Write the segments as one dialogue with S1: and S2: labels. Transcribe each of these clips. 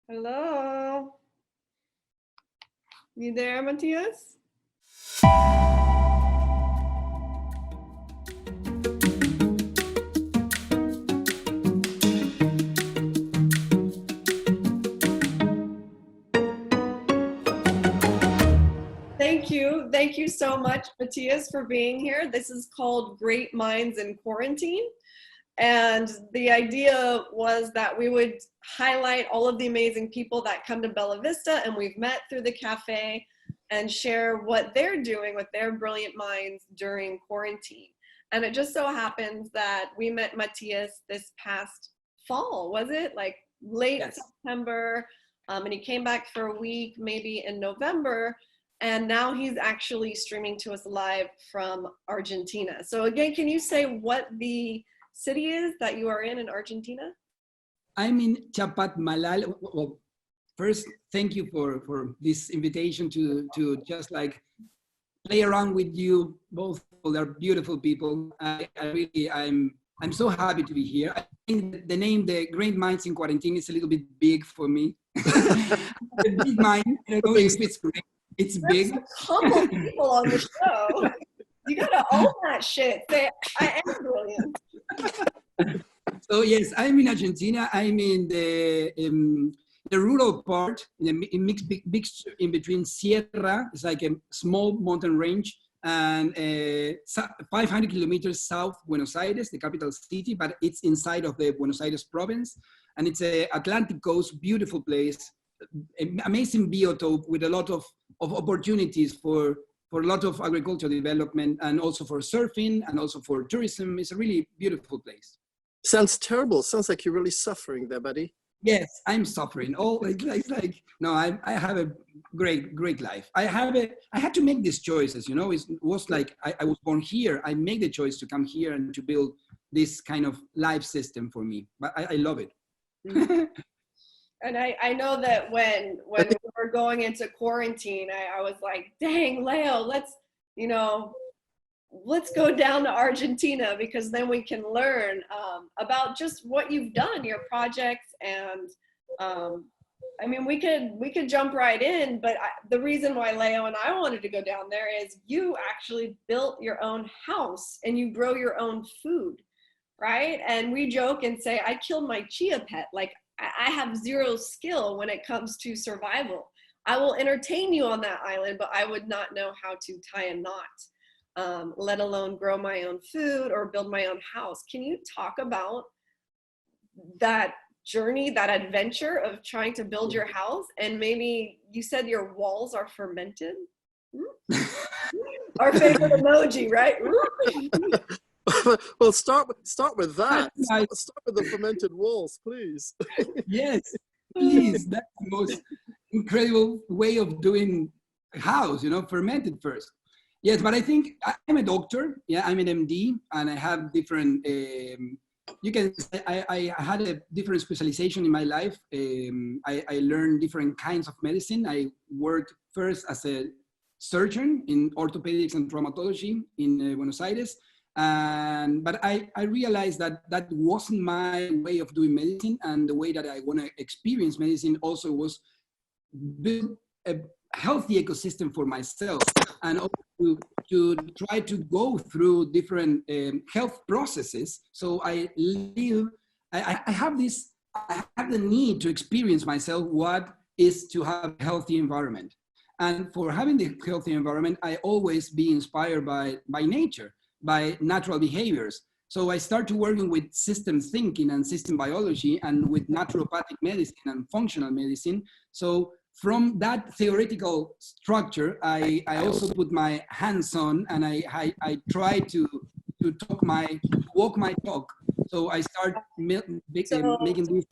S1: Hello. You there, Matías? Thank you so much, Matías, for being here. This is called Great Minds in Quarantine. And the idea was that we would highlight all of the amazing people that come to Bella Vista and we've met through the Caffe and share what they're doing with their brilliant minds during quarantine. And it just so happens that we met Matías this past fall, was it? Like late September, and he came back for a week, maybe in November. And now he's actually streaming to us live from Argentina. So again, can you say what the city is that you are in Argentina?
S2: I'm in Chapadmalal. Well, first, thank you for this invitation to just like play around with you both. They're beautiful people. I'm so happy to be here. I think the name, the Great Minds in Quarantine, is a little bit big for me. The big mind, I don't know if it's great. It's big.
S1: There's humble people on the show. You gotta own that shit. Say, I am brilliant.
S2: So yes, I'm in Argentina. I'm in the rural part, in in between Sierra. It's like a small mountain range, and 500 kilometers south Buenos Aires, the capital city, but it's inside of the Buenos Aires province, and it's a Atlantic coast, beautiful place, amazing biotope with a lot of opportunities for a lot of agricultural development, and also for surfing, and also for tourism. It's a really beautiful place.
S3: Sounds terrible. Sounds like you're really suffering there, buddy.
S2: Yes, I'm suffering. No, I have a great life. I had to make these choices, you know. It was like I was born here. I made the choice to come here and to build this kind of life system for me. But I love it.
S1: And I know that when we were going into quarantine, I was like, dang, Leo, let's go down to Argentina, because then we can learn about just what you've done, your projects. And I mean, we could jump right in, but the reason why Leo and I wanted to go down there is you actually built your own house and you grow your own food, right? And we joke and say, I killed my chia pet. Like, I have zero skill when it comes to survival. I will entertain you on that island, but I would not know how to tie a knot, let alone grow my own food or build my own house. Can you talk about that journey, that adventure of trying to build your house? And maybe you said your walls are fermented? Our favorite emoji, right?
S3: Well, start with that. Start with the fermented walls, please.
S2: Yes, please. That's the most incredible way of doing a house, you know, fermented first. Yes, but I think I'm a doctor. Yeah, I'm an MD, and I have different. You can say I had a different specialization in my life. I learned different kinds of medicine. I worked first as a surgeon in orthopedics and traumatology in Buenos Aires. But I realized that wasn't my way of doing medicine, and the way that I want to experience medicine also was build a healthy ecosystem for myself, and also to try to go through different health processes. So I have the need to experience myself what is to have a healthy environment. And for having the healthy environment, I always be inspired by nature, by natural behaviors. So I started working with system thinking and system biology, and with naturopathic medicine and functional medicine. So from that theoretical structure, I also put my hands on, and I try to walk my talk. So I start making this.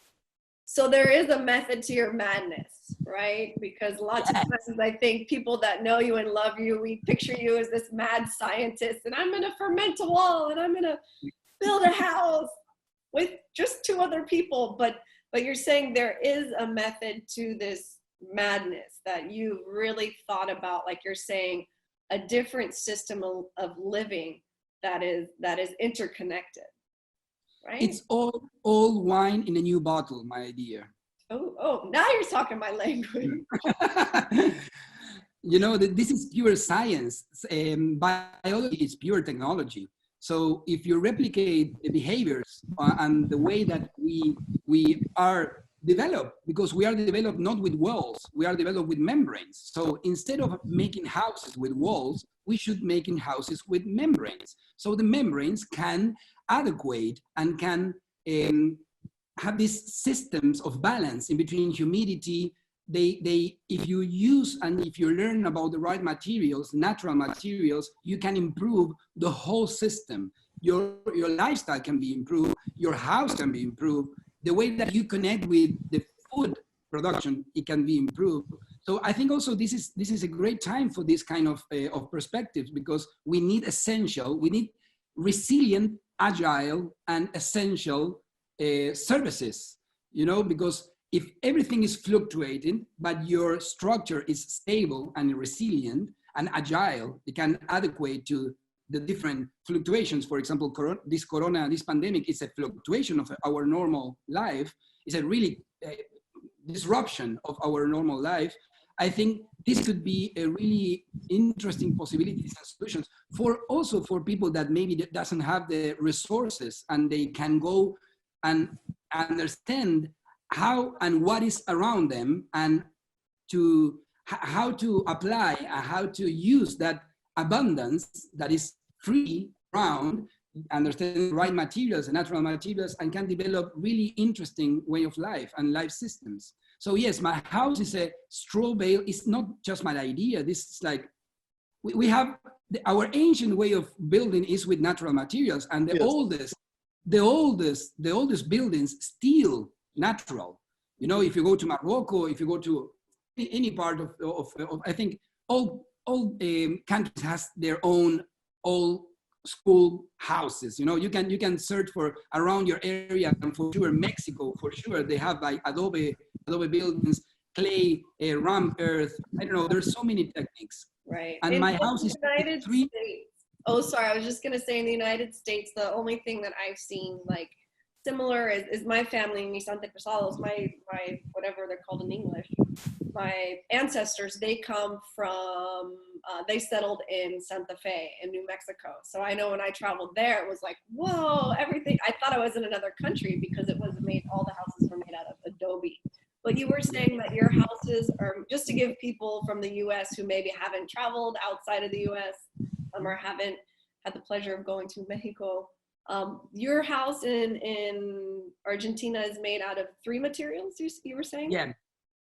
S1: So there is a method to your madness, right? Because lots of times I think people that know you and love you, we picture you as this mad scientist, and I'm gonna ferment a wall, and I'm gonna build a house with just 2 other people. But you're saying there is a method to this madness that you really thought about, like you're saying, a different system of living that is interconnected. Right?
S2: It's all wine in a new bottle, my idea.
S1: Oh, now you're talking my language.
S2: You know, this is pure science. Biology is pure technology. So if you replicate the behaviors and the way that we are developed, because we are developed not with walls, we are developed with membranes. So instead of making houses with walls, we should making houses with membranes. So the membranes can adequate and can have these systems of balance in between humidity. If you use and if you learn about the right materials, natural materials, you can improve the whole system. Your lifestyle can be improved, your house can be improved, the way that you connect with the food production, it can be improved. So I think also this is a great time for this kind of perspectives, because we need resilient, agile, and essential services, you know, because if everything is fluctuating, but your structure is stable and resilient and agile, it can adequate to the different fluctuations. For example, this pandemic is a fluctuation of our normal life. It's a really disruption of our normal life. I think this could be a really interesting possibilities and solutions also for people that maybe doesn't have the resources, and they can go and understand how and what is around them, and how to apply and how to use that abundance that is free around, understand the right materials and natural materials, and can develop really interesting way of life and life systems. So yes, my house is a straw bale. It's not just my idea. This is like, we have our ancient way of building is with natural materials, and the oldest buildings still natural. You know, if you go to Morocco, if you go to any part of I think all countries has their own old school houses. You know, you can search for around your area, and for sure Mexico, for sure they have like adobe buildings, clay, ramp earth. I don't know. There's so many techniques.
S1: Right.
S2: And
S1: in
S2: my house is
S1: United States. Oh, sorry. I was just gonna say, in the United States, the only thing that I've seen like similar is my family, mi antepasados, my whatever they're called in English. My ancestors, they come from, they settled in Santa Fe in New Mexico. So I know when I traveled there, it was like, whoa, everything. I thought I was in another country because all the houses were made out of adobe. But you were saying that your houses are, just to give people from the US who maybe haven't traveled outside of the US or haven't had the pleasure of going to Mexico, your house in Argentina is made out of 3 materials, you were saying?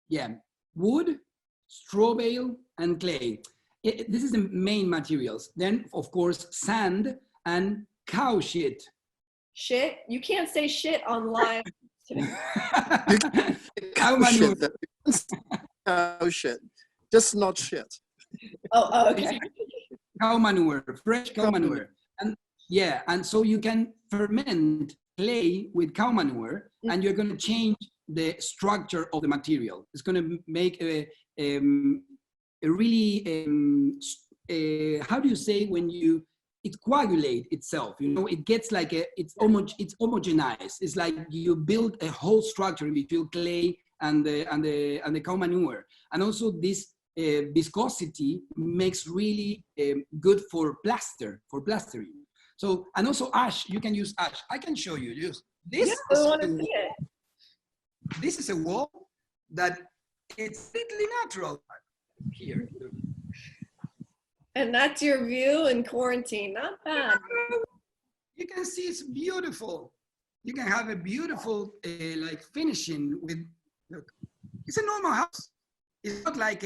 S2: Yeah. Wood, straw bale, and clay. This is the main materials. Then, of course, sand and cow shit.
S1: Shit? You can't say shit online.
S2: Cow manure.
S3: Cow shit. Just not shit.
S1: Oh, okay.
S2: Cow manure, fresh cow manure. And so you can ferment clay with cow manure, and you're going to change the structure of the material. It's going to make a really, how do you say when it coagulate itself, you know, it gets like it's homogenized. It's like you build a whole structure in between clay and the cow manure. And also this viscosity makes really good for plastering. So, and also ash, you can use ash. I can show you. This is a wall that it's completely natural here.
S1: And that's your view in quarantine, not bad.
S2: You can see it's beautiful. You can have a beautiful like finishing with, look, it's a normal house. It's not like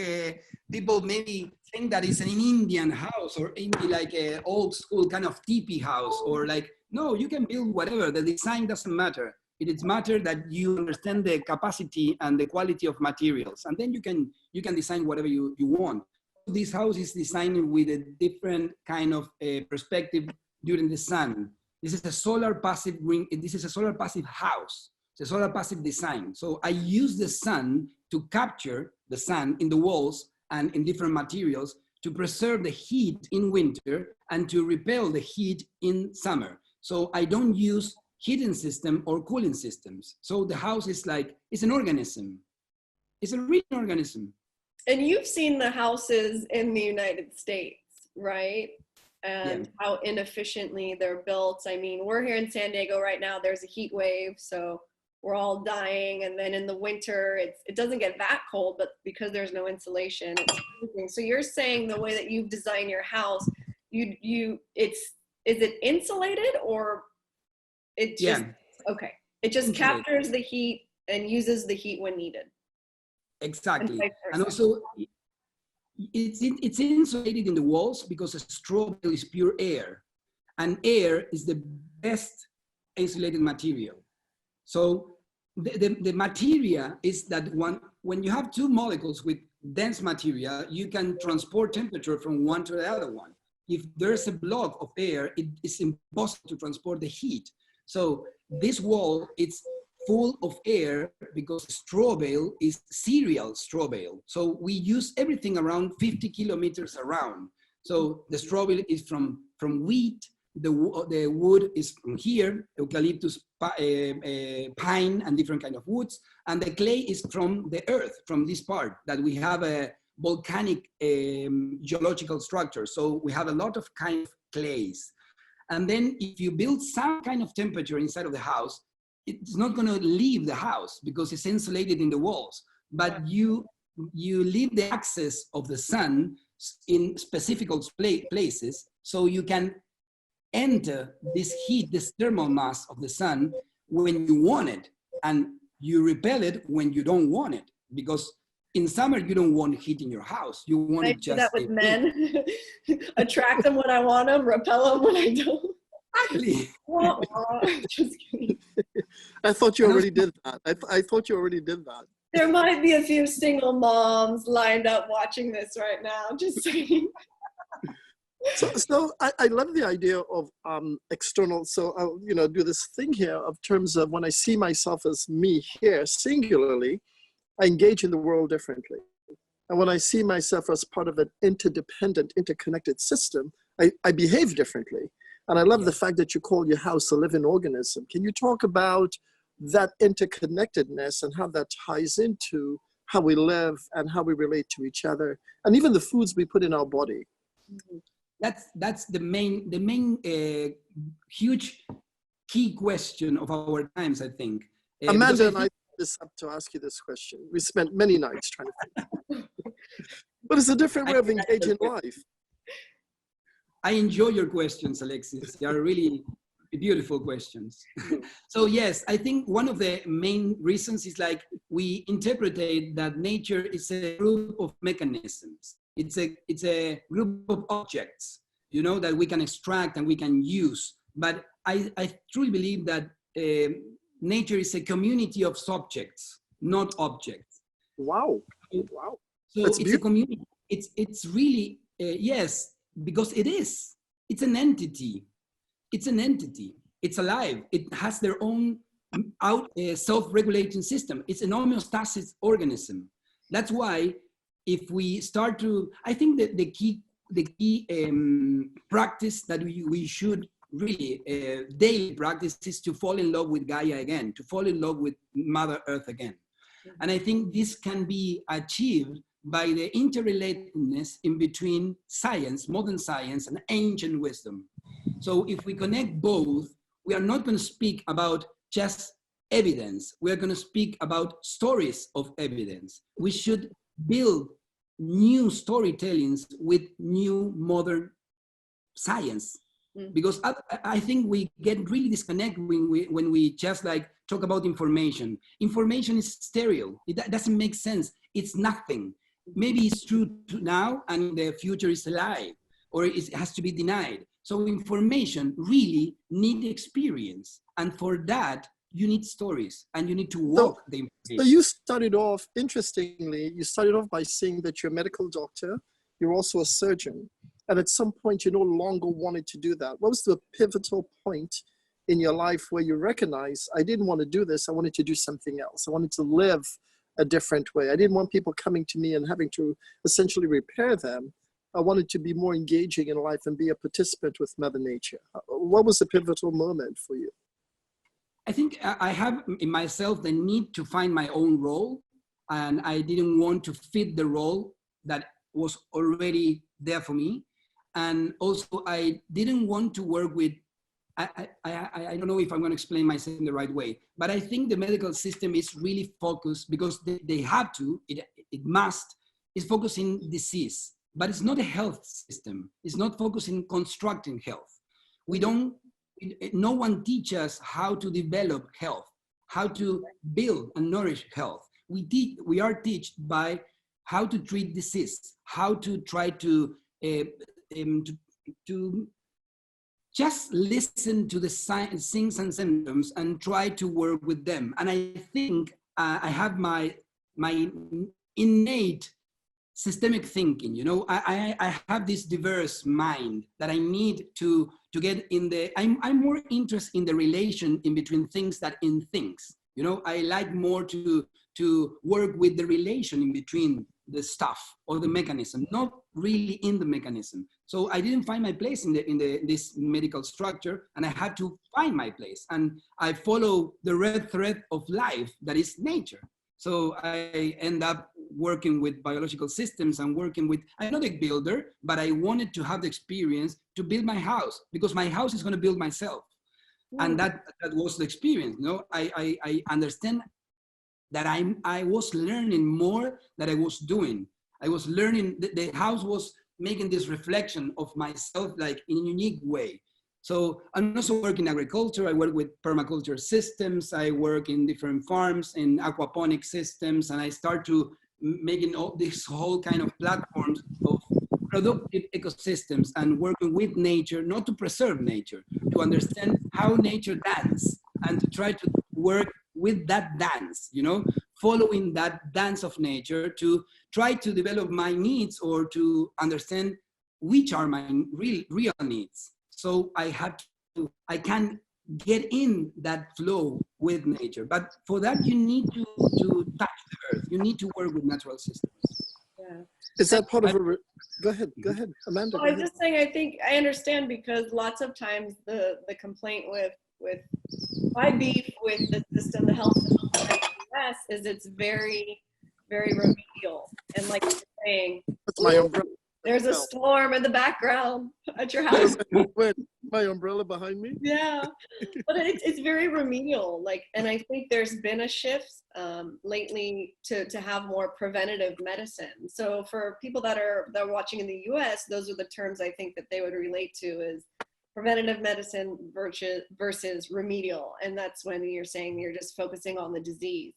S2: people maybe think that it's an Indian house or like an old school kind of teepee house, or like, no, you can build whatever. The design doesn't matter. It matters that you understand the capacity and the quality of materials, and then you can design whatever you want. This house is designed with a different kind of perspective during the sun. This is a solar passive ring. This is a solar passive house. It's a solar passive design. So I use the sun to capture the sun in the walls and in different materials to preserve the heat in winter and to repel the heat in summer. So I don't use heating system or cooling systems. So the house is like, it's an organism. It's a real organism.
S1: And you've seen the houses in the United States, right? And how inefficiently they're built. I mean, we're here in San Diego right now, there's a heat wave, so we're all dying. And then in the winter, it doesn't get that cold, but because there's no insulation, it's freezing. So you're saying the way that you've designed your house, is it insulated, or it just, okay. It just
S2: Insulated.
S1: captures the heat and uses the heat when needed.
S2: Exactly. And also, it's insulated in the walls because a straw bale is pure air, and air is the best insulated material. So the material is that when you have two molecules with dense material, you can transport temperature from one to the other one. If there's a block of air, it is impossible to transport the heat. So this wall, it's full of air because straw bale is cereal straw bale. So we use everything around 50 kilometers around. So the straw bale is from wheat, the wood is from here, eucalyptus, pine, and different kind of woods. And the clay is from the earth, from this part, that we have a volcanic geological structure. So we have a lot of kind of clays. And then if you build some kind of temperature inside of the house, it's not going to leave the house because it's insulated in the walls. But you leave the access of the sun in specific places, so you can enter this heat, this thermal mass of the sun when you want it, and you repel it when you don't want it. Because in summer, you don't want heat in your house. You want it just—
S1: I do that with men. Attract them when I want them, repel them when I don't.
S2: Exactly.
S1: Just kidding.
S3: I thought you already did that. I thought you already did that.
S1: There might be a few single moms lined up watching this right now. Just saying.
S3: So I love the idea of external. So I'll do this thing here of terms of when I see myself as me here singularly, I engage in the world differently. And when I see myself as part of an interdependent, interconnected system, I behave differently. And I love the fact that you call your house a living organism. Can you talk about that interconnectedness and how that ties into how we live and how we relate to each other, and even the foods we put in our body?
S2: That's the main huge key question of our times, I think.
S3: Amanda and I this up to ask you this question. We spent many nights trying to think. But it's a different way of engaging life.
S2: I enjoy your questions, Alexis. They are really beautiful questions. So yes, I think one of the main reasons is like we interpreted that nature is a group of mechanisms. It's a group of objects, that we can extract and we can use. But I truly believe that nature is a community of subjects, not objects.
S3: Wow. Wow.
S2: So
S3: That's
S2: it's a community. It's really, yes, because it is. It's an entity. It's an entity. It's alive. It has their own self-regulating system. It's an homeostasis organism. That's why if we start to, I think that the key practice that we should really daily practice is to fall in love with Gaia again, to fall in love with Mother Earth again. And I think this can be achieved by the interrelatedness in between science, modern science, and ancient wisdom. So if we connect both, we are not going to speak about just evidence. We are going to speak about stories of evidence. We should build new storytellings with new modern science. Because I think we get really disconnected when we just like talk about information. Information is sterile. It doesn't make sense. It's nothing. Maybe it's true now and the future is a lie, or it has to be denied. So information really needs experience. And for that, you need stories and you need to walk the information.
S3: So you started off, interestingly, by saying that you're a medical doctor. You're also a surgeon. And at some point, you no longer wanted to do that. What was the pivotal point in your life where you recognized, I didn't want to do this. I wanted to do something else. I wanted to live a different way. I didn't want people coming to me and having to essentially repair them. I wanted to be more engaging in life and be a participant with Mother Nature. What was the pivotal moment for you?
S2: I think I have in myself the need to find my own role, and I didn't want to fit the role that was already there for me. And also I didn't want to work with, I don't know if I'm going to explain myself in the right way, but I think the medical system is really focused, because they have to, it must, is focusing disease, but it's not a health system. It's not focusing constructing health. We don't, no one teaches us how to develop health, how to build and nourish health. We are taught by how to treat disease, how to try to just listen to the signs and symptoms and try to work with them. And I think I have my innate systemic thinking, you know, I have this diverse mind that I need to get in the, I'm more interested in the relation in between things than in things. You know, I like more to work with the relation in between the stuff or the mechanism, not really in the mechanism. So I didn't find my place in this medical structure, and I had to find my place. And I follow the red thread of life, that is nature. So I end up working with biological systems and working with, I'm not a builder, but I wanted to have the experience to build my house, because my house is going to build myself. And that was the experience. You know, I understand that I was learning more than I was doing. I was learning, the house was making this reflection of myself, like in a unique way. So I'm also working in agriculture. I work with permaculture systems. I work in different farms, in aquaponic systems, and I start to making all this whole kind of platforms of productive ecosystems and working with nature, not to preserve nature, to understand how nature dances and to try to work with that dance, you know, following that dance of nature to try to develop my needs or to understand which are my real needs. So I can get in that flow with nature. But for that, you need to touch the earth. You need to work with natural systems.
S1: Yeah.
S3: Is that part of a, go ahead, Amanda.
S1: Well, I'm just saying, I think I understand, because lots of times the complaint with my beef with the system, the health system in the US, is it's very, very remedial. And like you're saying,
S3: That's my umbrella.
S1: there's a storm in the background at your house.
S3: Wait, my umbrella behind me?
S1: Yeah, but it's very remedial. Like, and I think there's been a shift lately to have more preventative medicine. So for people that are watching in the US, those are the terms I think that they would relate to, is preventative medicine versus remedial. And that's when you're saying you're just focusing on the disease.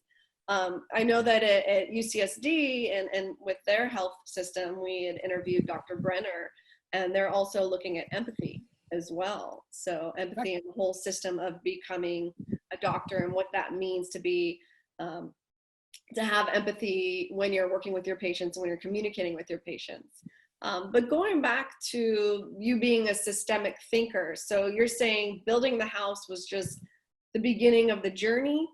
S1: I know that at UCSD and with their health system, we had interviewed Dr. Brenner, and they're also looking at empathy as well. So empathy and the whole system of becoming a doctor and what that means to be, to have empathy when you're working with your patients and when you're communicating with your patients. But going back to you being a systemic thinker, so you're saying building the house was just the beginning of the journey.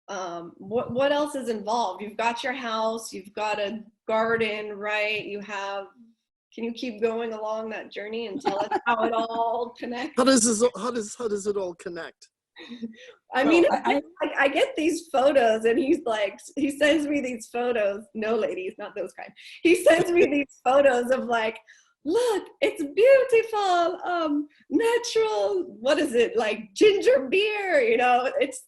S1: What else is involved? You've got your house, you've got a garden, right? You have, can you keep going along that journey and tell us how it all connects?
S3: How does it all connect?
S1: I mean, I get these photos, and he sends me these photos. No, ladies, not those kind. He sends me these photos of like, look, it's beautiful, natural, what is it, like ginger beer, you know, it's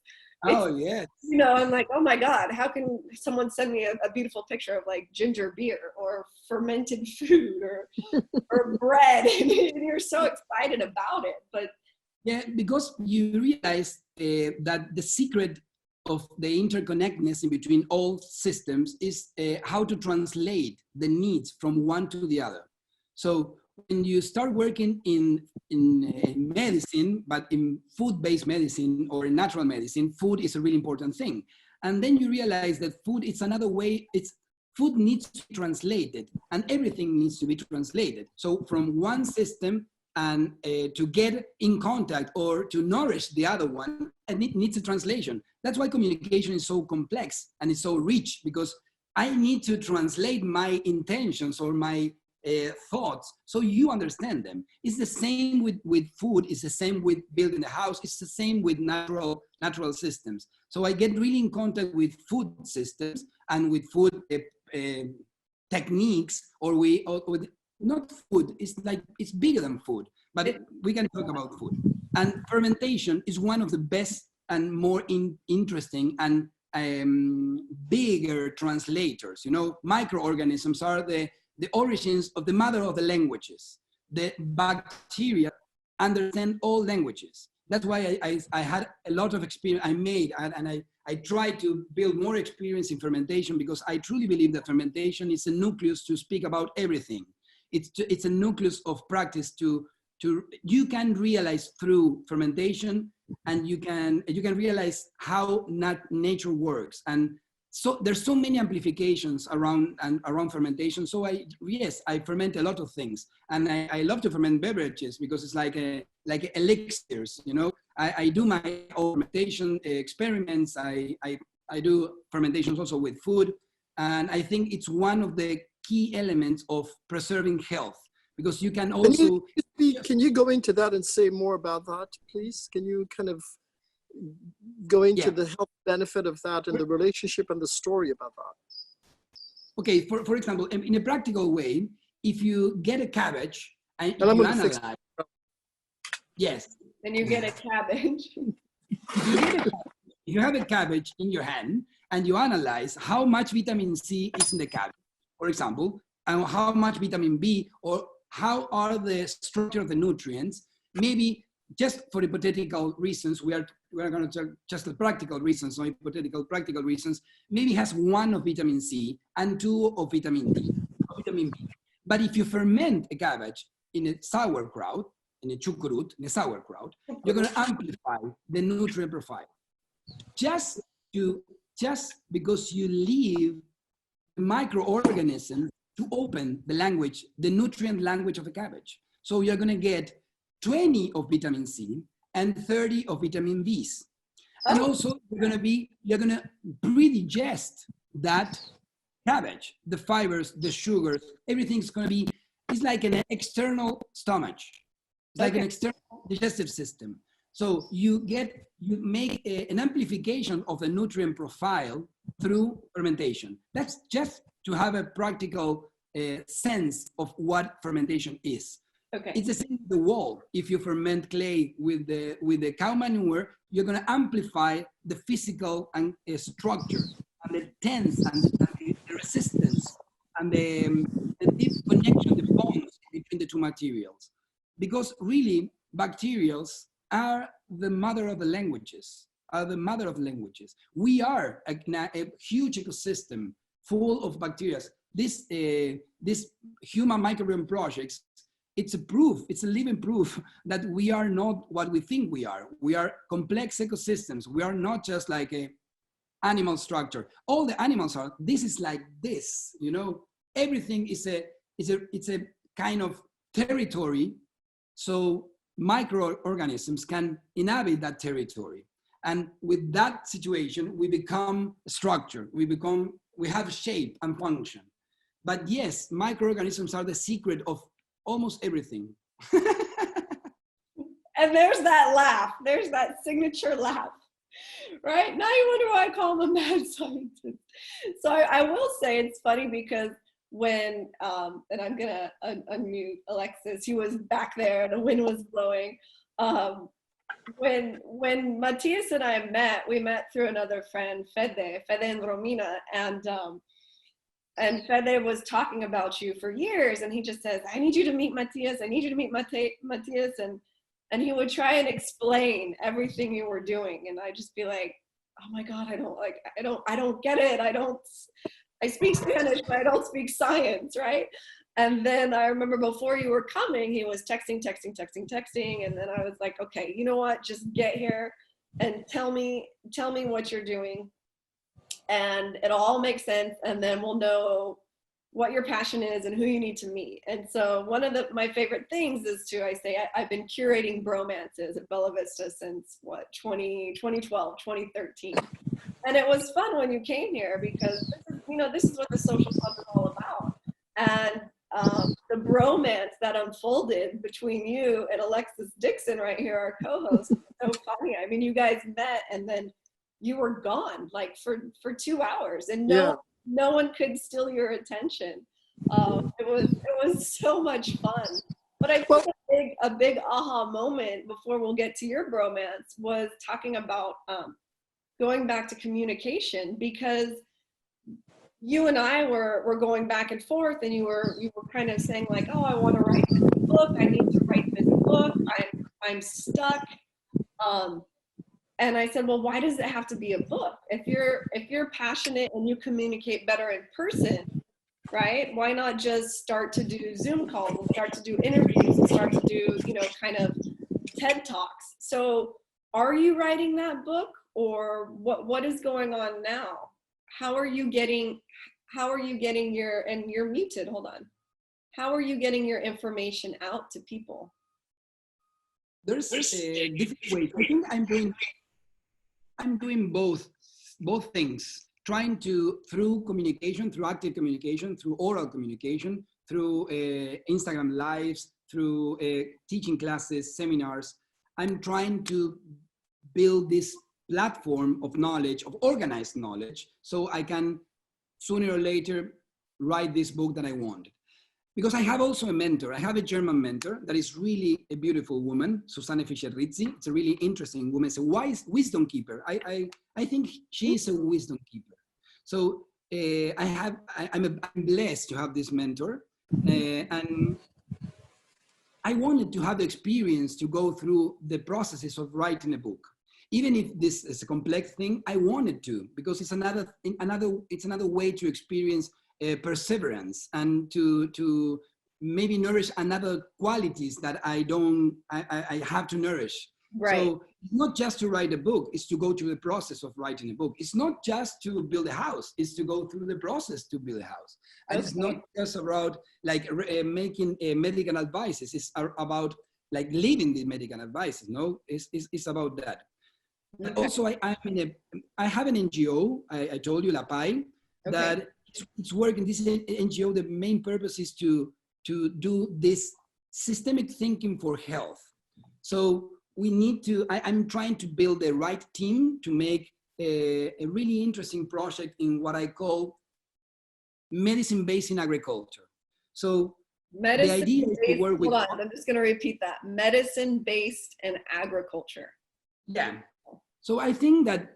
S2: yeah.
S1: You know, I'm like, oh my God, how can someone send me a beautiful picture of like ginger beer or fermented food or bread, and you're so excited about it. But
S2: yeah, because you realize that the secret of the interconnectedness in between all systems is how to translate the needs from one to the other. So when you start working in medicine, but in food-based medicine or in natural medicine, food is a really important thing. And then you realize that food is another way, food needs to be translated, and everything needs to be translated. So from one system, and to get in contact or to nourish the other one, and it needs a translation. That's why communication is so complex and it's so rich, because I need to translate my intentions or my thoughts so you understand them. It's the same with food, it's the same with building a house, it's the same with natural systems. So I get really in contact with food systems and with food techniques, or not food, it's bigger than food, but we can talk about food. And fermentation is one of the best and more interesting and bigger translators. You know, microorganisms are the origins of the mother of the languages. The bacteria understand all languages. That's why I had a lot of experience. I tried to build more experience in fermentation, because I truly believe that fermentation is a nucleus to speak about everything. It's a nucleus of practice you can realize through fermentation, and you can realize how nature works. And so there's so many amplifications around fermentation. So I ferment a lot of things, and I love to ferment beverages because it's like elixirs. You know, I do my own fermentation experiments. I do fermentations also with food, and I think it's one of the key elements of preserving health, because you can also.
S3: Can you go into that and say more about that, please? Can you kind of go into the health benefit of that and the relationship and the story about that?
S2: Okay, for example, in a practical way, if you get a cabbage and you analyze, yes,
S1: and you get a cabbage.
S2: If you have a cabbage in your hand and you analyze how much vitamin C is in the cabbage, for example, and how much vitamin B, or how are the structure of the nutrients, maybe just for hypothetical reasons, we are going to talk just the practical reasons, not hypothetical, practical reasons, maybe has 1 of vitamin C and 2 of vitamin D, or vitamin B. But if you ferment a cabbage in a sauerkraut, in a chucrut, in a sauerkraut, you're going to amplify the nutrient profile. Just because you leave microorganisms to open the language, the nutrient language of the cabbage. So you're going to get 20 of vitamin C and 30 of vitamin Bs. And also you're going to pre-digest that cabbage, the fibers, the sugars, everything's going to be, it's like an external stomach. It's like an external digestive system. So you make an amplification of the nutrient profile through fermentation. That's just to have a practical sense of what fermentation is.
S1: Okay.
S2: It's the same with the wall. If you ferment clay with the cow manure, you're going to amplify the physical and structure and the tense and the resistance and the deep connection, the bonds between the two materials. Because really, bacterials are the mother of the languages. We are a huge ecosystem full of bacteria. This human microbiome projects, it's a living proof that we are not what we think we are. We are complex ecosystems. We are not just like a animal structure. All the animals are, this is like this, you know, everything it's a kind of territory. So microorganisms can inhabit that territory. And with that situation, we become a structure. We have shape and function. But yes, microorganisms are the secret of almost everything.
S1: And there's that laugh. There's that signature laugh, right? Now you wonder why I call them mad scientists. So I will say it's funny because when, and I'm gonna unmute Alexis, he was back there, the wind was blowing. When Matías and I met, we met through another friend, Fede and Romina, and Fede was talking about you for years, and he just says, I need you to meet Matías, I need you to meet Matías, and he would try and explain everything you were doing, and I'd just be like, oh my God, I don't get it, I speak Spanish, but I don't speak science, right? And then I remember before you were coming, he was texting, and then I was like, okay, you know what, just get here and tell me what you're doing, and it'll all make sense, and then we'll know what your passion is and who you need to meet. And so one of my favorite things is I've been curating bromances at Bella Vista since 2012, 2013. And it was fun when you came here because this is what the social club is all about. And the bromance that unfolded between you and Alexis Dixon right here, our co-host. So funny. I mean, you guys met and then you were gone like for 2 hours, and no one could steal your attention. It was so much fun. But I think a big aha moment before we'll get to your bromance was talking about going back to communication, because you and I were going back and forth, and you were kind of saying like, oh, I want to write this book. I need to write this book. I'm stuck. And I said, well, why does it have to be a book? If you're passionate and you communicate better in person, right? Why not just start to do Zoom calls and start to do interviews and start to do, kind of TED Talks? So are you writing that book, or what is going on now? How are you getting your, and you're muted, hold on. How are you getting your information out to people?
S2: There's different ways. I think I'm doing both things, trying to, through communication, through active communication, through oral communication, through Instagram lives, through teaching classes, seminars. I'm trying to build this platform of knowledge, of organized knowledge, so I can sooner or later write this book that I wanted. Because I have also a mentor. I have a German mentor that is really a beautiful woman, Susanne Fischer-Rizzi. It's a really interesting woman. It's a wise wisdom keeper. I think she is a wisdom keeper. So I'm blessed to have this mentor. And I wanted to have the experience to go through the processes of writing a book. Even if this is a complex thing, I wanted to, because it's another way to experience perseverance, and to maybe nourish another qualities that I have to nourish.
S1: Right.
S2: So it's not just to write a book, it's to go through the process of writing a book. It's not just to build a house, it's to go through the process to build a house. And it's not just about like making medical advices, it's about like living the medical advices, no? It's about that. Okay. Also, I have an NGO, I told you, La Pai, that it's working. This NGO, the main purpose is to do this systemic thinking for health. So we need to, I'm trying to build the right team to make a really interesting project in what I call medicine-based in agriculture. So the idea is to work with...
S1: Hold on, I'm just gonna repeat that. Medicine-based in agriculture.
S2: Yeah. So I think that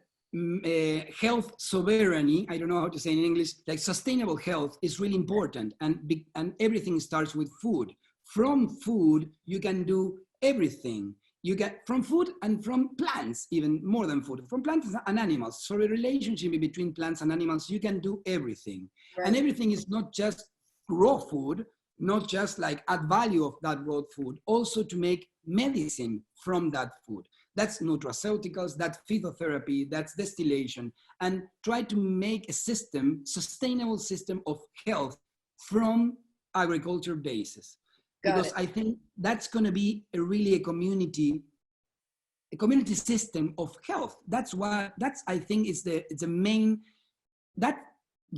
S2: health sovereignty, I don't know how to say in English, like sustainable health is really important, and everything starts with food. From food, you can do everything. You get from food and from plants, even more than food, from plants and animals. So the relationship between plants and animals, you can do everything. Right. And everything is not just raw food, not just like add value of that raw food, also to make medicine from that food. That's nutraceuticals, that's phytotherapy, that's distillation, and try to make a system, sustainable system of health from agriculture basis. Because I think that's going to be a community system of health. I think it's the main, that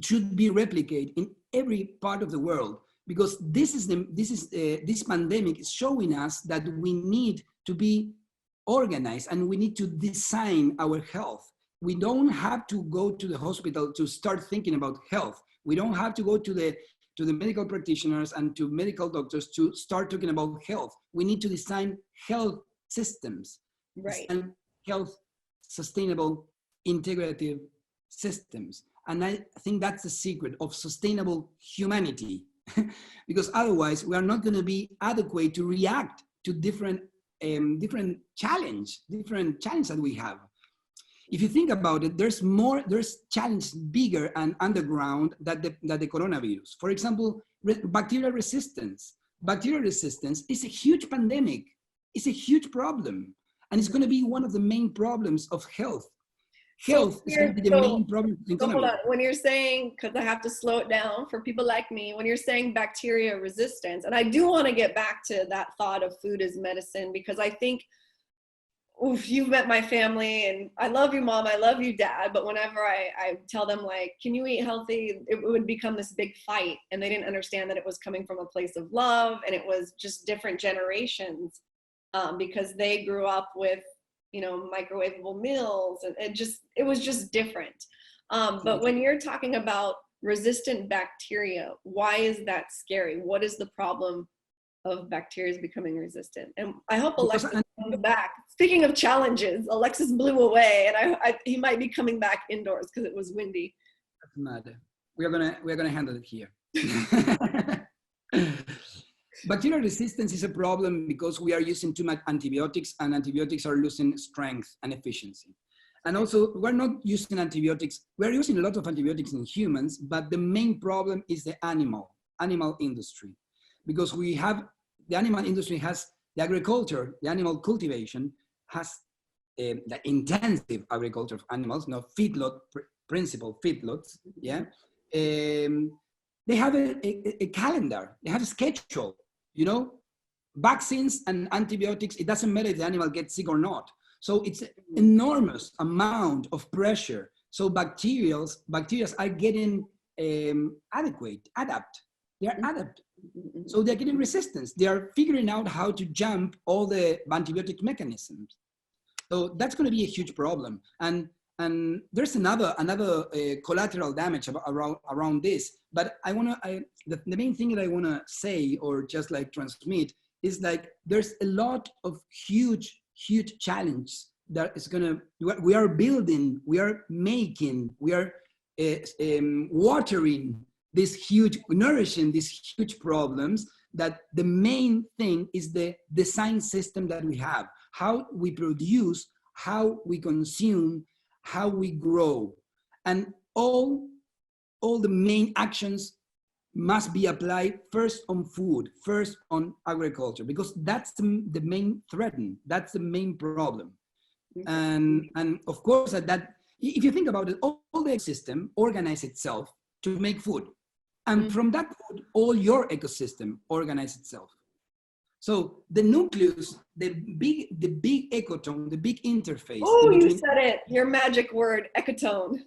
S2: should be replicated in every part of the world, because this pandemic is showing us that we need to be organized and we need to design our health. We don't have to go to the hospital to start thinking about health. We don't have to go to the medical practitioners and to medical doctors to start talking about health. We need to design health systems,
S1: right?
S2: And health sustainable integrative systems. And I think that's the secret of sustainable humanity, because otherwise we are not going to be adequate to react to different challenge that we have. If you think about it, there's challenge bigger and underground than the coronavirus. For example, bacterial resistance. Bacterial resistance is a huge pandemic. It's a huge problem. And it's going to be one of the main problems of health. Health is going to be the main problem.
S1: Hold on. When you're saying, because I have to slow it down for people like me, when you're saying bacteria resistance, and I do want to get back to that thought of food as medicine, because I think oof, you've met my family and I love you, Mom, I love you, Dad. But whenever I tell them, like, can you eat healthy? It would become this big fight. And they didn't understand that it was coming from a place of love, and it was just different generations, because they grew up with, you know, microwavable meals, and it was just different. But when you're talking about resistant bacteria, why is that scary? What is the problem of bacteria becoming resistant? And I hope Alexis comes back. Speaking of challenges, Alexis blew away, and he might be coming back indoors because it was windy.
S2: Doesn't matter. We're gonna handle it here. Bacterial resistance is a problem because we are using too much antibiotics, and antibiotics are losing strength and efficiency. And also, we're not using antibiotics. We're using a lot of antibiotics in humans, but the main problem is the animal industry. Because the animal industry has the agriculture, the animal cultivation has the intensive agriculture of animals, feedlot, principal feedlots, yeah? They have a calendar, they have a schedule, you know? Vaccines and antibiotics, it doesn't matter if the animal gets sick or not. So it's an enormous amount of pressure. So bacteria are getting adapt. They're adapt. So they're getting resistance. They are figuring out how to jump all the antibiotic mechanisms. So that's going to be a huge problem. And there's another collateral damage around this. But the main thing that I want to say, or just like transmit, is like there's a lot of huge challenge that is we are building, we are making, we are watering nourishing these huge problems, that the main thing is the design system that we have, how we produce, how we consume, how we grow. And all the main actions must be applied first on food, first on agriculture, because that's the main threat, that's the main problem. And of course, that if you think about it, all the ecosystem organizes itself to make food. And from that food, all your ecosystem organizes itself. So the nucleus, the big ecotone, the big interface.
S1: Oh, you said it, your magic word, ecotone.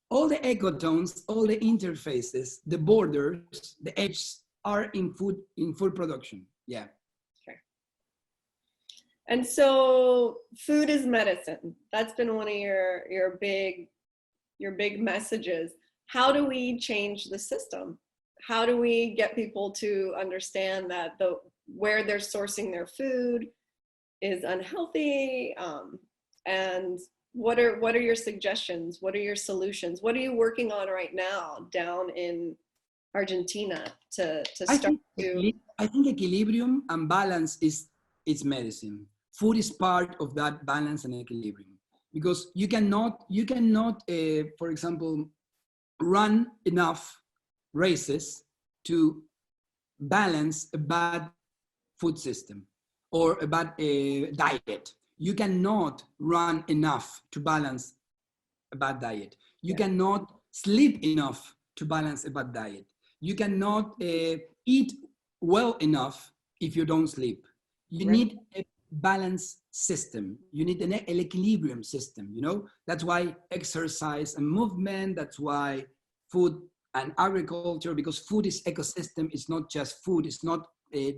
S2: All the ecotones, all the interfaces, the borders, the edges are in food production. Yeah.
S1: Okay. And so food is medicine. That's been one of your big messages. How do we change the system? How do we get people to understand that where they're sourcing their food is unhealthy? And what are your suggestions? What are your solutions? What are you working on right now down in Argentina to start
S2: I think equilibrium and balance is medicine. Food is part of that balance and equilibrium, because you cannot, for example, run enough races to balance a bad food system or a bad diet. You cannot run enough to balance a bad diet. You cannot sleep enough to balance a bad diet. You cannot eat well enough if you don't sleep. You need a balanced system. You need an equilibrium system, you know? That's why exercise and movement, that's why food and agriculture, because food is ecosystem. It's not just food. It's not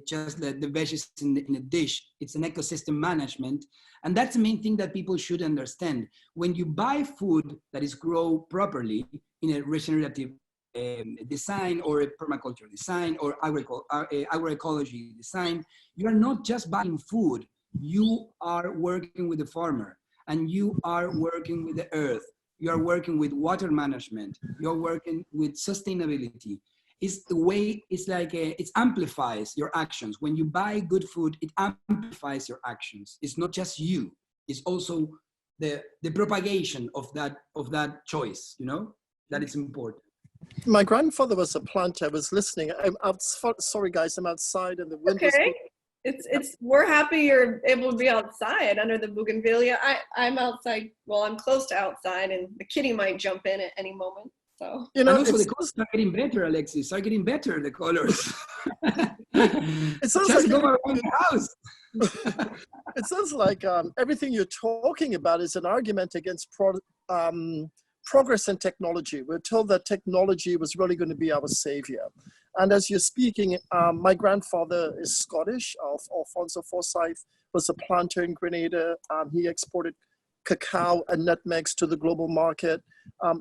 S2: just the veggies in a dish. It's an ecosystem management. And that's the main thing that people should understand. When you buy food that is grown properly in a regenerative design, or a permaculture design, or agroecology design, you are not just buying food. You are working with the farmer, and you are working with the earth. You are working with water management. You're working with sustainability. It's the way, it's like it amplifies your actions. When you buy good food, it amplifies your actions. It's not just you. It's also the propagation of that choice, you know, that is important.
S3: My grandfather was a planter. I was listening. Sorry guys, I'm outside and the wind is...
S1: Okay. We're happy you're able to be outside under the bougainvillea. I'm outside. Well, I'm close to outside, and the kitty might jump in at any moment. So,
S3: you know,
S2: and also the colors are getting better, Alexis. Are getting better, the colors.
S3: It sounds
S2: just
S3: like
S2: go around the house.
S3: it sounds like everything you're talking about is an argument against progress and technology. We're told that technology was really going to be our savior. And as you're speaking, my grandfather is Scottish. Alfonso Forsyth was a planter in Grenada. He exported cacao and nutmegs to the global market.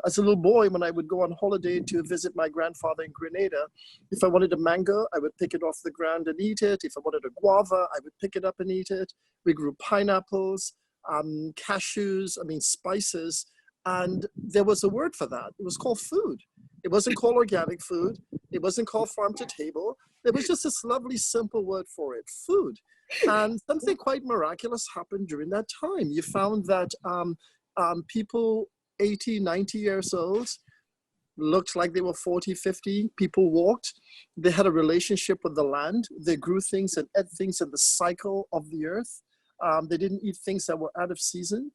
S3: As a little boy, when I would go on holiday to visit my grandfather in Grenada, if I wanted a mango, I would pick it off the ground and eat it. If I wanted a guava, I would pick it up and eat it. We grew pineapples, cashews, spices. And there was a word for that. It was called food. It wasn't called organic food. It wasn't called farm to table. There was just this lovely, simple word for it, food. And something quite miraculous happened during that time. You found that people 80, 90 years old looked like they were 40, 50. People walked. They had a relationship with the land. They grew things and ate things in the cycle of the earth. They didn't eat things that were out of season.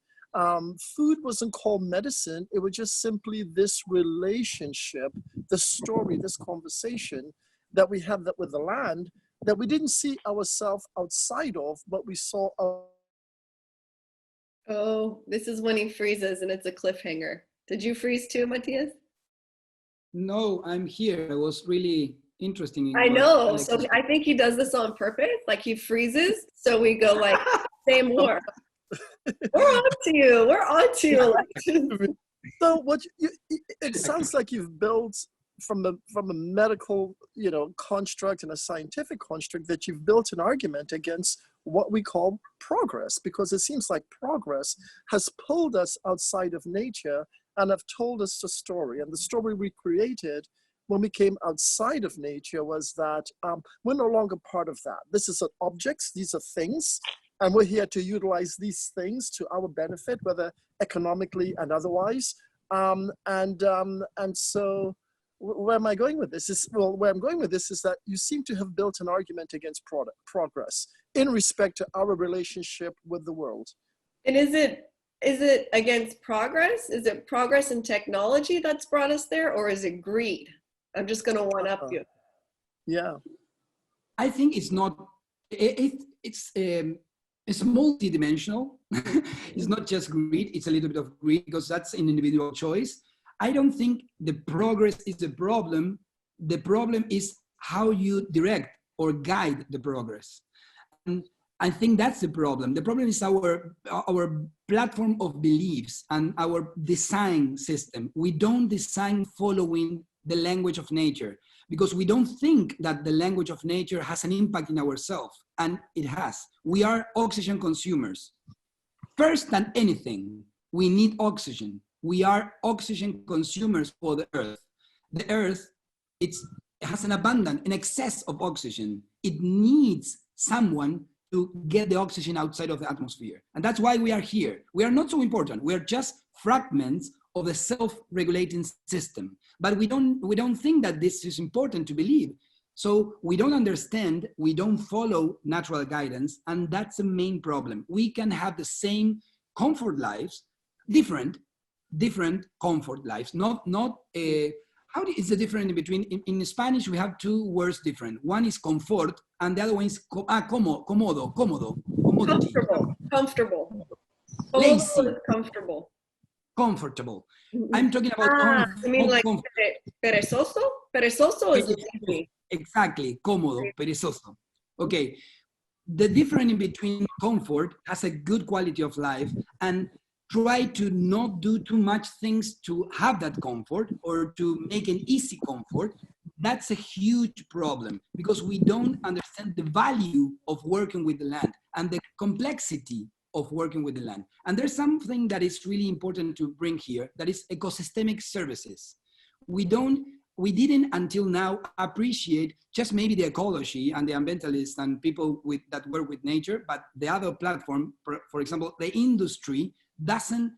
S3: Food wasn't called medicine. It was just simply this relationship, this story, this conversation that we have that with the land that we didn't see ourselves outside of, but we saw.
S1: Oh, this is when he freezes and it's a cliffhanger. Did you freeze too, Matías?
S2: No, I'm here. It was really interesting.
S1: I know. So I think he does this on purpose. Like he freezes, so we go like, say more. We're on to you. We're on to you, Alexis.
S3: So it sounds like you've built from a medical, construct and a scientific construct that you've built an argument against what we call progress, because it seems like progress has pulled us outside of nature and have told us a story. And the story we created when we came outside of nature was that we're no longer part of that. This is objects, these are things, and we're here to utilize these things to our benefit, whether economically and otherwise. And so where am I going with this? Where I'm going with this is that you seem to have built an argument against progress in respect to our relationship with the world.
S1: And is it against progress? Is it progress in technology that's brought us there, or is it greed? I'm just going to one up you.
S3: Yeah.
S2: I think it's not, it's multidimensional. It's not just greed, it's a little bit of greed because that's an individual choice. I don't think the progress is the problem. The problem is how you direct or guide the progress. And I think that's the problem. The problem is our platform of beliefs and our design system. We don't design following the language of nature because we don't think that the language of nature has an impact in ourselves, and it has. We are oxygen consumers. First than anything, we need oxygen. We are oxygen consumers for the earth. The earth, it has an abundance, an excess of oxygen. It needs someone to get the oxygen outside of the atmosphere. And that's why we are here. We are not so important. We are just fragments of the self-regulating system. But we don't think that this is important to believe. So we don't understand, we don't follow natural guidance, and that's the main problem. We can have the same comfort lives, different comfort lives, how is the difference in between? In Spanish, we have two words different. One is comfort, and the other one is comodity.
S1: Comfortable.
S2: Lazy.
S1: Comfortable.
S2: Comfortable. I'm talking about
S1: you mean like perezoso? Perezoso is lazy.
S2: Exactly, cómodo, perezoso. Okay, the difference in between comfort has a good quality of life and try to not do too much things to have that comfort or to make an easy comfort. That's a huge problem because we don't understand the value of working with the land and the complexity of working with the land. And there's something that is really important to bring here, that is ecosystemic services. We didn't until now appreciate just maybe the ecology and the ambientalists and people that work with nature, but the other platform, for example, the industry doesn't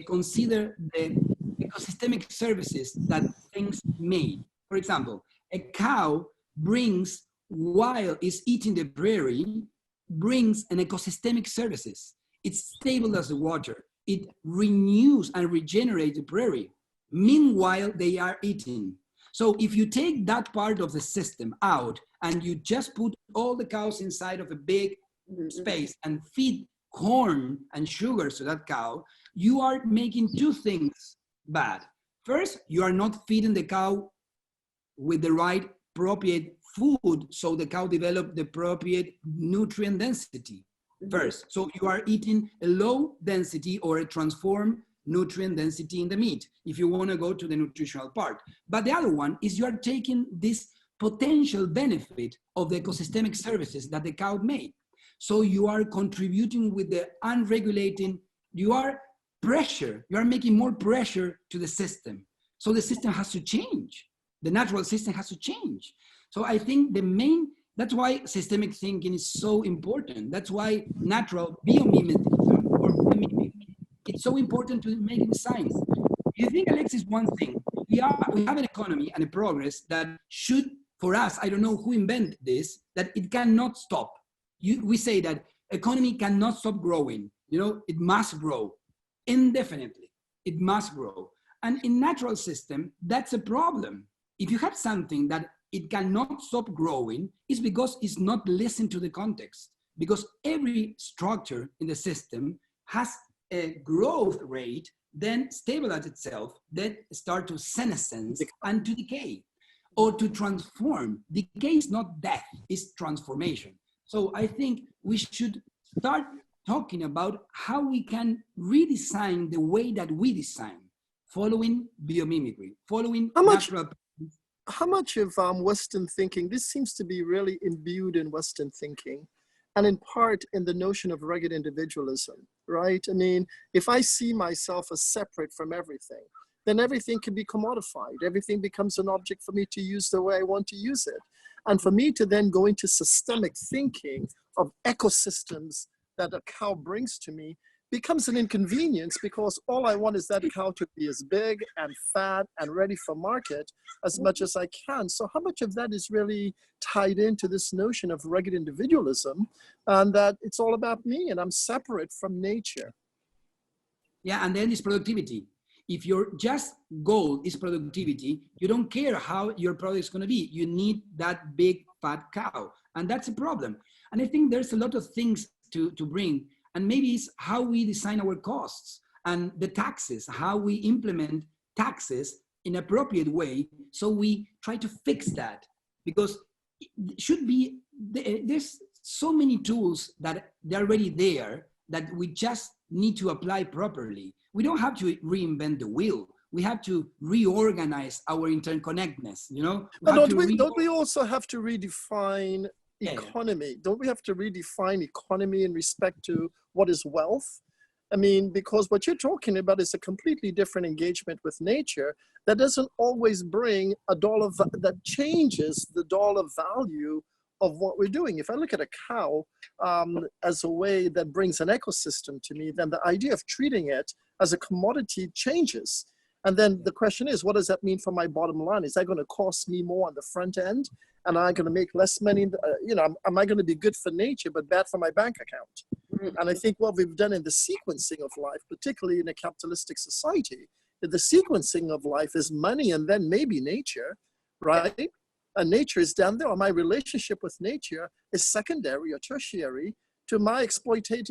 S2: consider the ecosystemic services that things made. For example, a cow brings, while it's eating the prairie, brings an ecosystemic services. It's stable as the water. It renews and regenerates the prairie. Meanwhile, they are eating. So if you take that part of the system out and you just put all the cows inside of a big space and feed corn and sugars to that cow, you are making two things bad. First, you are not feeding the cow with the right appropriate food, so the cow develop the appropriate nutrient density first. So you are eating a low density or a transformed nutrient density in the meat, if you want to go to the nutritional part. But the other one is you are taking this potential benefit of the ecosystemic services that the cow made. So you are contributing with the unregulating, you are making more pressure to the system. So the system has to change. The natural system has to change. So I think that's why systemic thinking is so important. That's why natural biomimetism or biomimicry, it's so important to make it science. You think, Alexis, one thing, we have an economy and a progress that should, for us, I don't know who invented this, that it cannot stop. We say that economy cannot stop growing. It must grow indefinitely. It must grow. And in natural system, that's a problem. If you have something that it cannot stop growing, it's because it's not listened to the context. Because every structure in the system has a growth rate, then stabilize itself, then start to senescence and to decay or to transform. Decay is not death, it's transformation. So I think we should start talking about how we can redesign the way that we design, following biomimicry, following natural.
S3: How much of Western thinking, this seems to be really imbued in Western thinking, and in part in the notion of rugged individualism, right? I mean, if I see myself as separate from everything, then everything can be commodified. Everything becomes an object for me to use the way I want to use it. And for me to then go into systemic thinking of ecosystems that a cow brings to me becomes an inconvenience, because all I want is that cow to be as big and fat and ready for market as much as I can. So how much of that is really tied into this notion of rugged individualism, and that it's all about me and I'm separate from nature?
S2: Yeah, and then it's productivity. If your just goal is productivity, you don't care how your product is going to be. You need that big fat cow, and that's a problem. And I think there's a lot of things to bring. And maybe it's how we design our costs and the taxes, how we implement taxes in an appropriate way. So we try to fix that, because it should be, there's so many tools that they're already there that we just need to apply properly. We don't have to reinvent the wheel. We have to reorganize our interconnectedness,
S3: But don't we also have to redefine economy? Don't we have to redefine economy in respect to what is wealth? I mean, because what you're talking about is a completely different engagement with nature that doesn't always bring a dollar, that changes the dollar value of what we're doing. If I look at a cow as a way that brings an ecosystem to me, then the idea of treating it as a commodity changes. And then the question is, what does that mean for my bottom line? Is that going to cost me more on the front end? And am I going to make less money? Am I going to be good for nature but bad for my bank account? And I think what we've done in the sequencing of life, particularly in a capitalistic society, the sequencing of life is money and then maybe nature, right? And nature is down there, or my relationship with nature is secondary or tertiary to my exploiting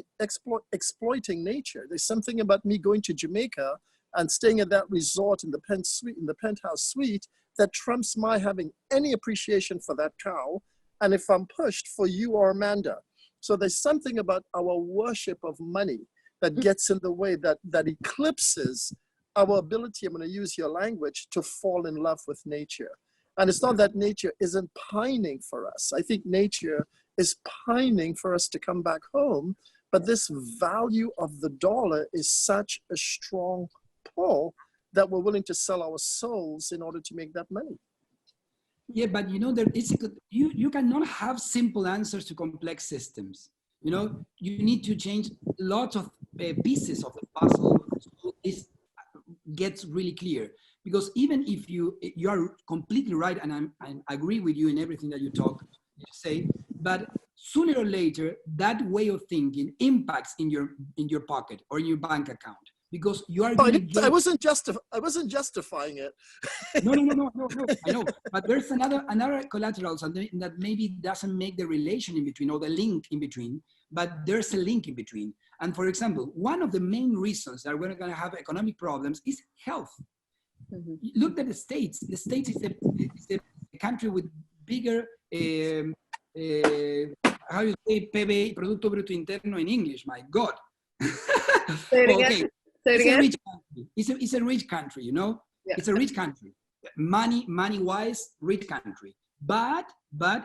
S3: nature. There's something about me going to Jamaica and staying at that resort in the penthouse suite that trumps my having any appreciation for that cow, and if I'm pushed, for you or Amanda. So there's something about our worship of money that gets in the way, that eclipses our ability, I'm going to use your language, to fall in love with nature. And it's not that nature isn't pining for us. I think nature is pining for us to come back home, but this value of the dollar is such a strong pull that we're willing to sell our souls in order to make that money.
S2: Yeah, but you cannot have simple answers to complex systems. You need to change lots of pieces of the puzzle so this gets really clear. Because even if you are completely right, and I agree with you in everything that you say, but sooner or later, that way of thinking impacts in your pocket or in your bank account. because you are
S3: Oh,
S2: going to get.
S3: I wasn't justifying it.
S2: No, I know. But there's another collateral, something that maybe doesn't make the relation in between or the link in between, but there's a link in between. And for example, one of the main reasons that we're going to have economic problems is health. Mm-hmm. Look at the States. The States is a country with bigger, how you say PBI, Producto Bruto Interno in English, my God.
S1: Say it again.
S2: Okay.
S1: Say it again.
S2: A rich country. It's a rich country, you know? Yeah. It's a rich country. Money-wise, rich country. But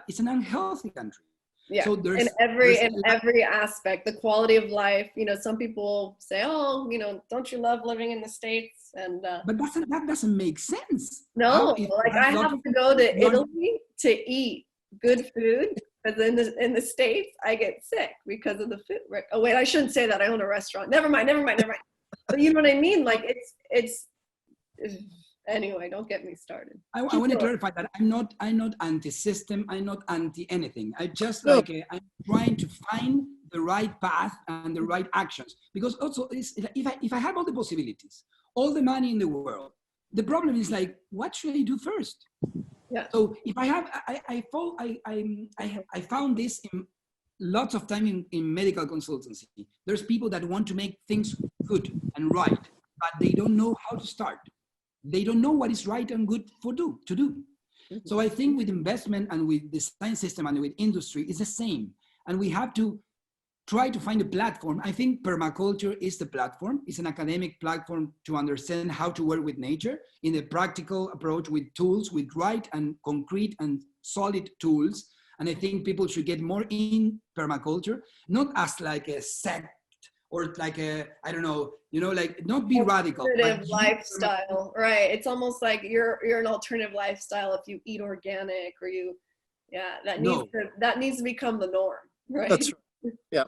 S2: it's an unhealthy country.
S1: Yeah,
S2: so
S1: in every aspect, the quality of life, you know, some people say, oh, you know, don't you love living in the States? And
S2: but that doesn't make sense.
S1: No, like I have to go to Italy to eat good food, because in the States I get sick because of the food. Oh wait, I shouldn't say that. I own a restaurant. Never mind. But you know what I mean? Like it's anyway, don't get me started.
S2: I want to clarify that I'm not anti-system. I'm not anti-anything. I'm I'm trying to find the right path and the right actions. Because also, if I have all the possibilities, all the money in the world, the problem is like, what should I do first?
S1: Yeah.
S2: So if I have, I found this in lots of time in medical consultancy. There's people that want to make things good and right, but they don't know how to start. They don't know what is right and good to do. Mm-hmm. So I think with investment and with the science system and with industry, it's the same. And we have to try to find a platform. I think permaculture is the platform. It's an academic platform to understand how to work with nature in a practical approach with tools, with right and concrete and solid tools. And I think people should get more in permaculture, not as like a sect or like a, I don't know, you know, like not be radical.
S1: Alternative lifestyle, right? It's almost like you're an alternative lifestyle if you eat organic or you, that needs to become the norm, right?
S3: That's right. Yeah,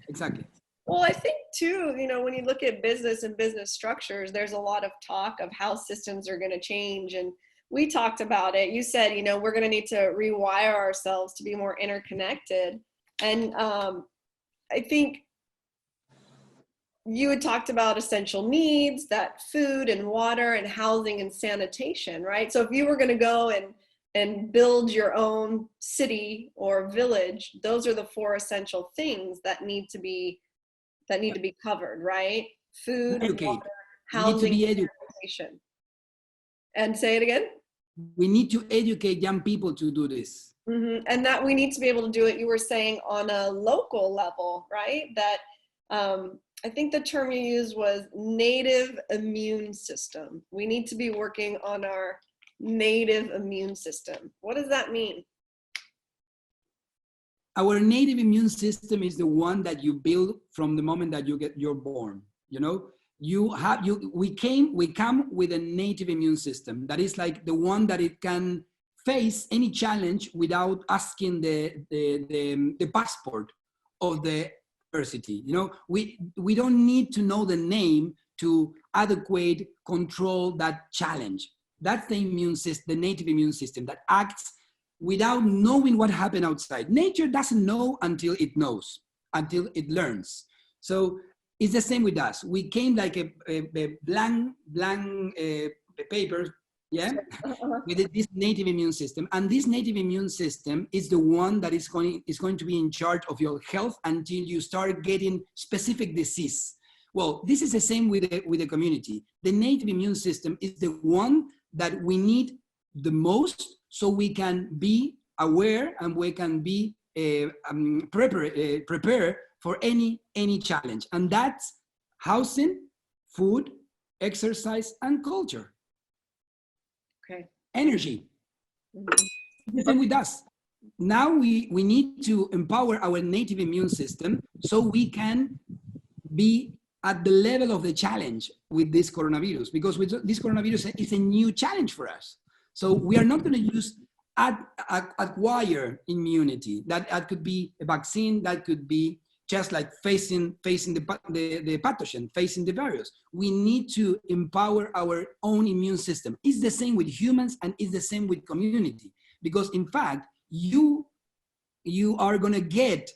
S2: exactly.
S1: Well, I think too, you know, when you look at business and business structures, there's a lot of talk of how systems are going to change. And we talked about it. You said, you know, we're going to need to rewire ourselves to be more interconnected. And I think you had talked about essential needs, that food and water and housing and sanitation, right? So if you were going to go and build your own city or village, those are the 4 essential things that need to be covered, right? Food, water, housing, sanitation. And say it again.
S2: We need to educate young people to do this.
S1: Mm-hmm. And that we need to be able to do it, you were saying, on a local level, right? That I think the term you used was native immune system. We need to be working on our native immune system. What does that mean?
S2: Our native immune system is the one that you build from the moment that you're born. You know, we come with a native immune system that is like the one that it can face any challenge without asking the passport of the university. You know, we don't need to know the name to adequate control that challenge. That's the immune system, the native immune system that acts without knowing what happened outside. Nature doesn't know until it knows, until it learns. So it's the same with us. We came like a blank paper, yeah, with this native immune system. And this native immune system is the one that is going to be in charge of your health until you start getting specific disease. Well, this is the same with the community. The native immune system is the one that we need the most, so we can be aware and we can be prepare for any challenge. And that's housing, food, exercise, and culture.
S1: Okay.
S2: Energy. The same with us. Now we need to empower our native immune system so we can be at the level of the challenge with this coronavirus, because with this coronavirus, it's a new challenge for us. So we are not going to use acquire immunity. That could be a vaccine, that could be just like facing the pathogen, facing the virus. We need to empower our own immune system. It's the same with humans and it's the same with community. Because in fact, you are gonna get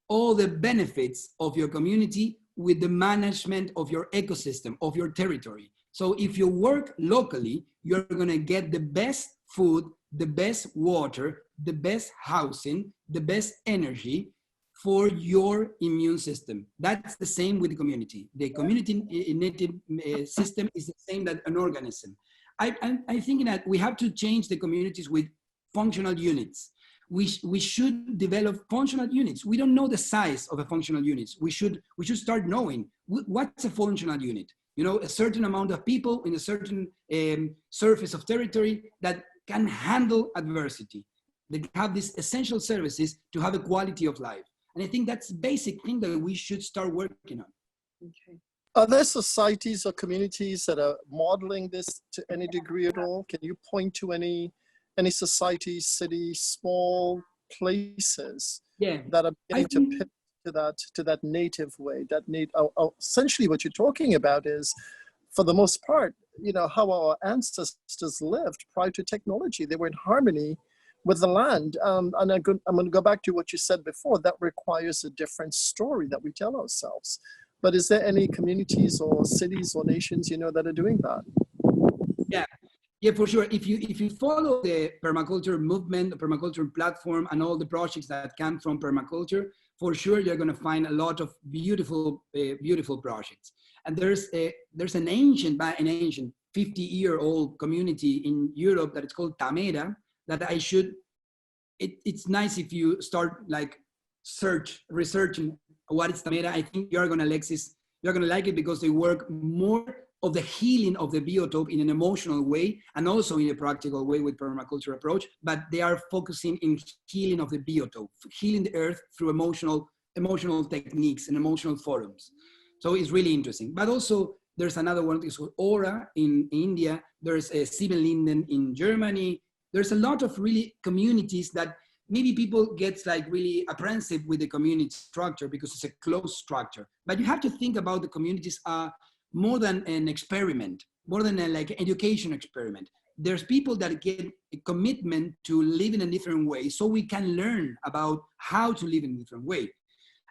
S2: all the benefits of your community with the management of your ecosystem, of your territory. So if you work locally, you're gonna get the best food, the best water, the best housing, the best energy for your immune system. That's the same with the community. The community native system is the same as an organism. I think that we have to change the communities with functional units. We should develop functional units. We don't know the size of a functional unit. We should start knowing what's a functional unit. You know, a certain amount of people in a certain surface of territory that can handle adversity. They have these essential services to have a quality of life. And I think that's the basic thing that we should start working on.
S1: Okay.
S3: Are there societies or communities that are modeling this to any degree at all? Can you point to any societies, cities, small places that are beginning to pivot to that native way? Essentially, what you're talking about is, for the most part, you know, how our ancestors lived prior to technology. They were in harmony with the land. And I'm going to go back to what you said before. That requires a different story that we tell ourselves. But is there any communities or cities or nations, you know, that are doing that?
S2: Yeah, for sure. If you follow the permaculture movement, the permaculture platform, and all the projects that come from permaculture, for sure you're going to find a lot of beautiful, beautiful projects. And there's an ancient 50-year-old community in Europe that it's called Tamera. It's nice if you start like researching what is Tamera. I think you're going to, Alexis, you're going to like it because they work more of the healing of the biotope in an emotional way and also in a practical way with permaculture approach, but they are focusing in healing of the biotope, healing the earth through emotional techniques and emotional forums. So it's really interesting. But also there's another one, it's called Aura in India. There's a Siebenlinden in Germany. There's a lot of really communities that maybe people get like really apprehensive with the community structure because it's a closed structure. But you have to think about the communities more than an experiment, more than an education experiment. There's people that get a commitment to live in a different way so we can learn about how to live in a different way.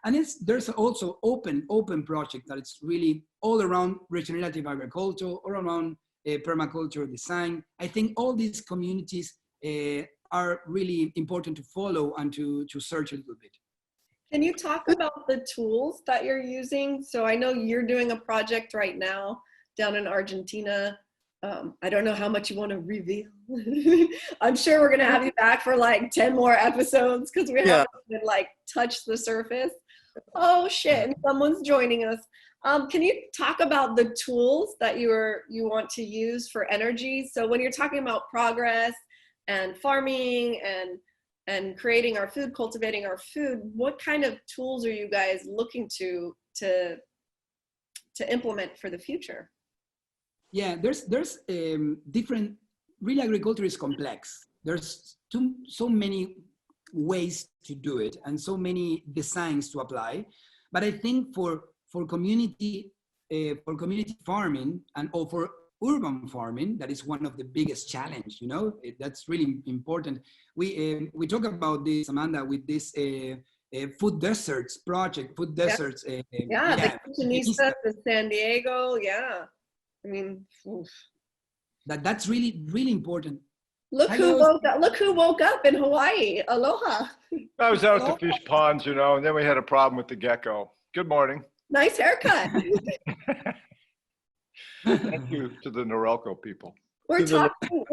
S2: And there's also open project that it's really all around regenerative agriculture, all around permaculture design. I think all these communities are really important to follow and to search a little bit.
S1: Can you talk about the tools that you're using? So I know you're doing a project right now down in Argentina. I don't know how much you want to reveal. I'm sure we're going to have you back for like 10 more episodes because we haven't even like touched the surface. Oh shit, and someone's joining us. Can you talk about the tools that you want to use for energy? So when you're talking about progress and farming and creating our food, cultivating our food, what kind of tools are you guys looking to implement for the future? Yeah,
S2: there's different, really agriculture is complex. There's so many ways to do it and so many designs to apply. But I think for community farming or for urban farming, that is one of the biggest challenge, you know, that's really important. We talk about this, Amanda, with this food deserts project, food deserts.
S1: The Caniglia in San Diego, I mean, oof.
S2: That's really, really important.
S1: Look who woke up in Hawaii. Aloha.
S4: I was out at the fish ponds, you know, and then we had a problem with the gecko. Good morning.
S1: Nice haircut.
S4: Thank you to the Norelco people.
S1: We're talking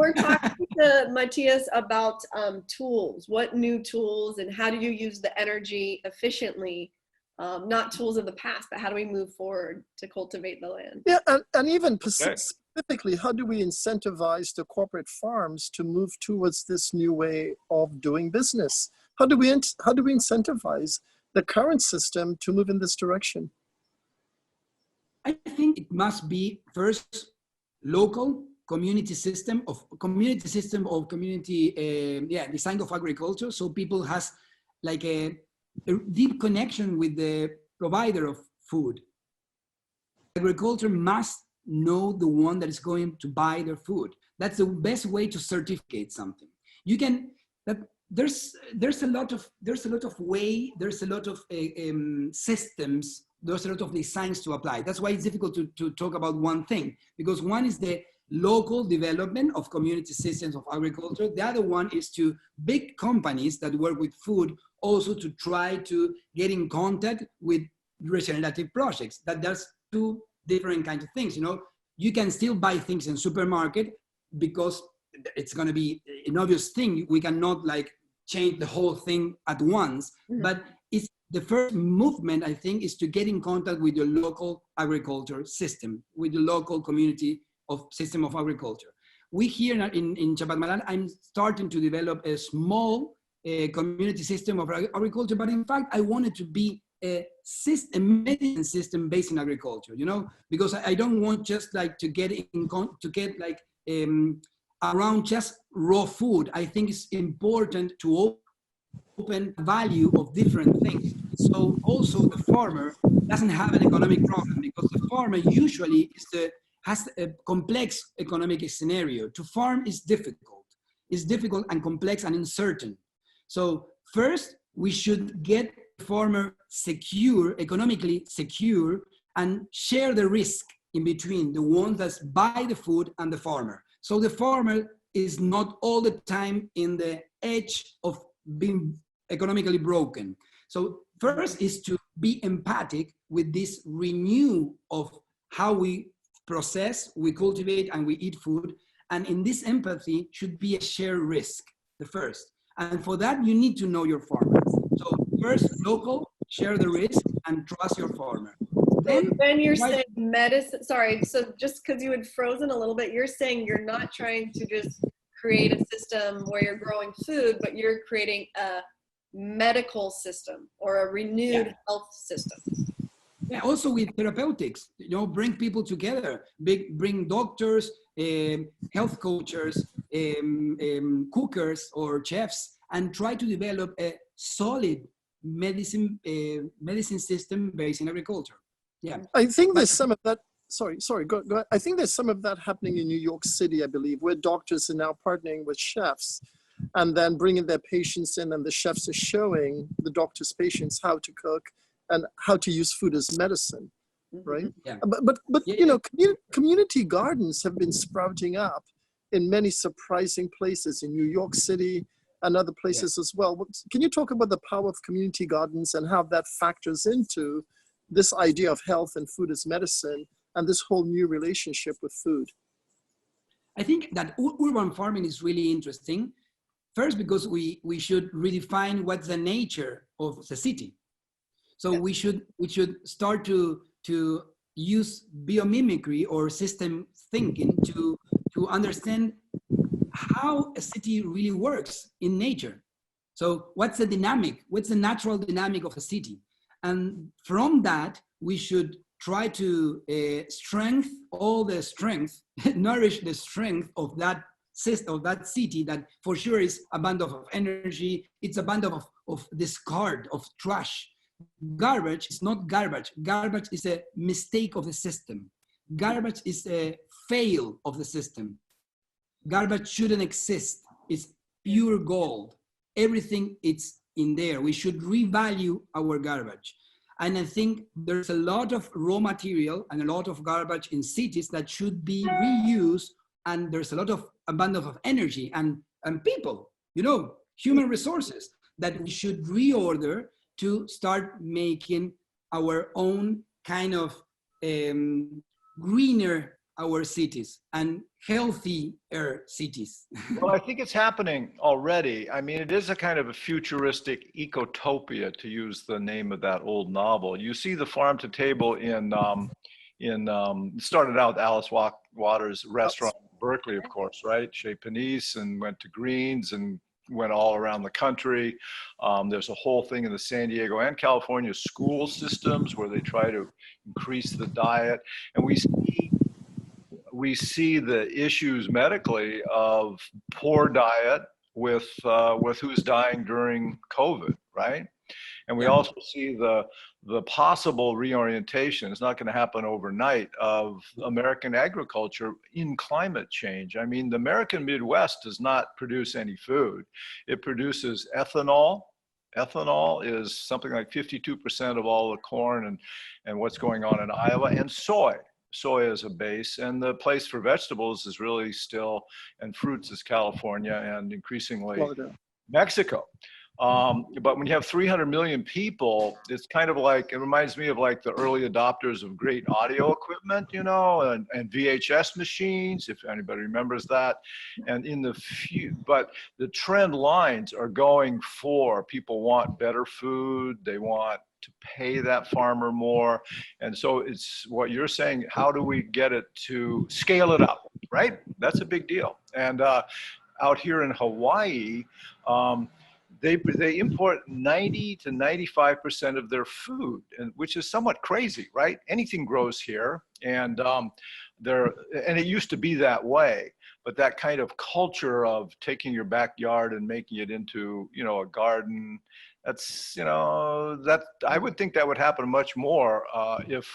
S1: to Matías about tools. What new tools and how do you use the energy efficiently? Not tools of the past, but how do we move forward to cultivate the land?
S3: Yeah, and even specifically, how do we incentivize the corporate farms to move towards this new way of doing business? How do we incentivize the current system to move in this direction?
S2: I think it must be first local community system of design of agriculture, so people has like a deep connection with the provider of food. Agriculture must know the one that is going to buy their food. That's the best way to certificate something. You can there's a lot of systems there's a lot of designs to apply. That's why it's difficult to talk about one thing, because one is the local development of community systems of agriculture. The other one is to big companies that work with food also to try to get in contact with regenerative projects. There's two different kinds of things. You know, you can still buy things in supermarket because it's going to be an obvious thing. We cannot like change the whole thing at once, but it's the first movement, I think, is to get in contact with the local agriculture system, with the local community of system of agriculture. We here in Chapadmalal, I'm starting to develop a small community system of agriculture, but in fact, I want it to be a medicine system based in agriculture, you know, because I don't want just like to get around just raw food. I think it's important to open value of different things. So also the farmer doesn't have an economic problem, because the farmer usually has a complex economic scenario. To farm is difficult. It's difficult and complex and uncertain. So first, we should get the farmer secure, economically secure, and share the risk in between the ones that buy the food and the farmer. So the farmer is not all the time in the edge of being economically broken. So first is to be empathic with this renew of how we process, we cultivate, and we eat food. And in this empathy should be a shared risk, the first. And for that, you need to know your farmers. So first, local, share the risk, and trust your farmer.
S1: Then you're saying medicine, sorry, so just because you had frozen a little bit, you're saying you're not trying to just create a system where you're growing food, but you're creating a medical system or a renewed health system.
S2: Yeah, also with therapeutics, you know, bring people together, bring doctors, health coaches, cookers or chefs, and try to develop a solid medicine system based in agriculture. Yeah,
S3: I think there's some of that. Sorry, go ahead. I think there's some of that happening in New York City, I believe, where doctors are now partnering with chefs and then bringing their patients in, and the chefs are showing the doctor's patients how to cook and how to use food as medicine, right?
S2: Yeah.
S3: But you know, community gardens have been sprouting up in many surprising places in New York City and other places as well. Can you talk about the power of community gardens and how that factors into this idea of health and food as medicine and this whole new relationship with food?
S2: I think that urban farming is really interesting. First, because we should redefine what's the nature of the city. So we should start to use biomimicry or system thinking to understand how a city really works in nature. So what's the dynamic? What's the natural dynamic of a city? And from that, we should try to nourish the strength of that system, of that city, that for sure is abundant of energy. It's abundant of discard, of trash. Garbage is not garbage. Garbage is a mistake of the system. Garbage is a fail of the system. Garbage shouldn't exist. It's pure gold. Everything it's in there. We should revalue our garbage. And I think there's a lot of raw material and a lot of garbage in cities that should be reused. And there's a lot of abundance of energy and people, you know, human resources that we should reorder to start making our own kind of greener our cities and healthier cities.
S4: Well, I think it's happening already. I mean, it is a kind of a futuristic ecotopia, to use the name of that old novel. You see the farm to table started out with Alice Waters' restaurant in Berkeley, of course, right? Chez Panisse, and went to Greens and went all around the country. There's a whole thing in the San Diego and California school systems where they try to increase the diet. And we see the issues medically of poor diet with who's dying during COVID, right? And we also see the possible reorientation. It's not going to happen overnight, of American agriculture in climate change. I mean, the American Midwest does not produce any food. It produces ethanol, ethanol is something like 52% of all the corn and what's going on in Iowa, and soy. Soy is a base, and the place for vegetables is really still, and fruits is California and increasingly
S3: Florida.
S4: Mexico. But when you have 300 million people, it's kind of like, it reminds me of like the early adopters of great audio equipment, you know, and VHS machines, if anybody remembers that. And but the trend lines are going for, people want better food, they want to pay that farmer more. And so it's what you're saying, how do we get it to scale it up, right? That's a big deal. And out here in Hawaii, they import 90 to 95% of their food, and which is somewhat crazy, right? Anything grows here, and it used to be that way, but that kind of culture of taking your backyard and making it into, you know, a garden, that's, you know, that I would think that would happen much more if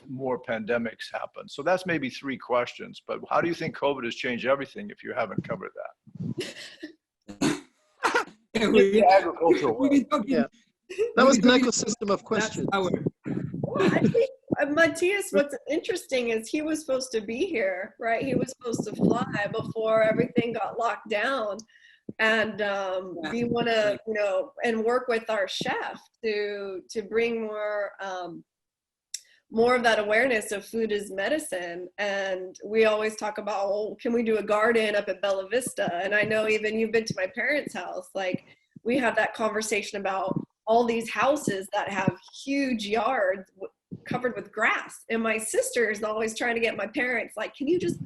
S4: more pandemics happen. So that's maybe 3 questions, but how do you think COVID has changed everything if you haven't covered that?
S2: Agricultural.
S3: Yeah. That was an ecosystem of questions.
S1: Well, I think Matías, what's interesting is he was supposed to be here, right? He was supposed to fly before everything got locked down. And we want to, you know, and work with our chef to bring more of that awareness of food as medicine. And we always talk about, well, can we do a garden up at Bella Vista? And I know even you've been to my parents' house, like we have that conversation about all these houses that have huge yards covered with grass. And my sister is always trying to get my parents, like, can you just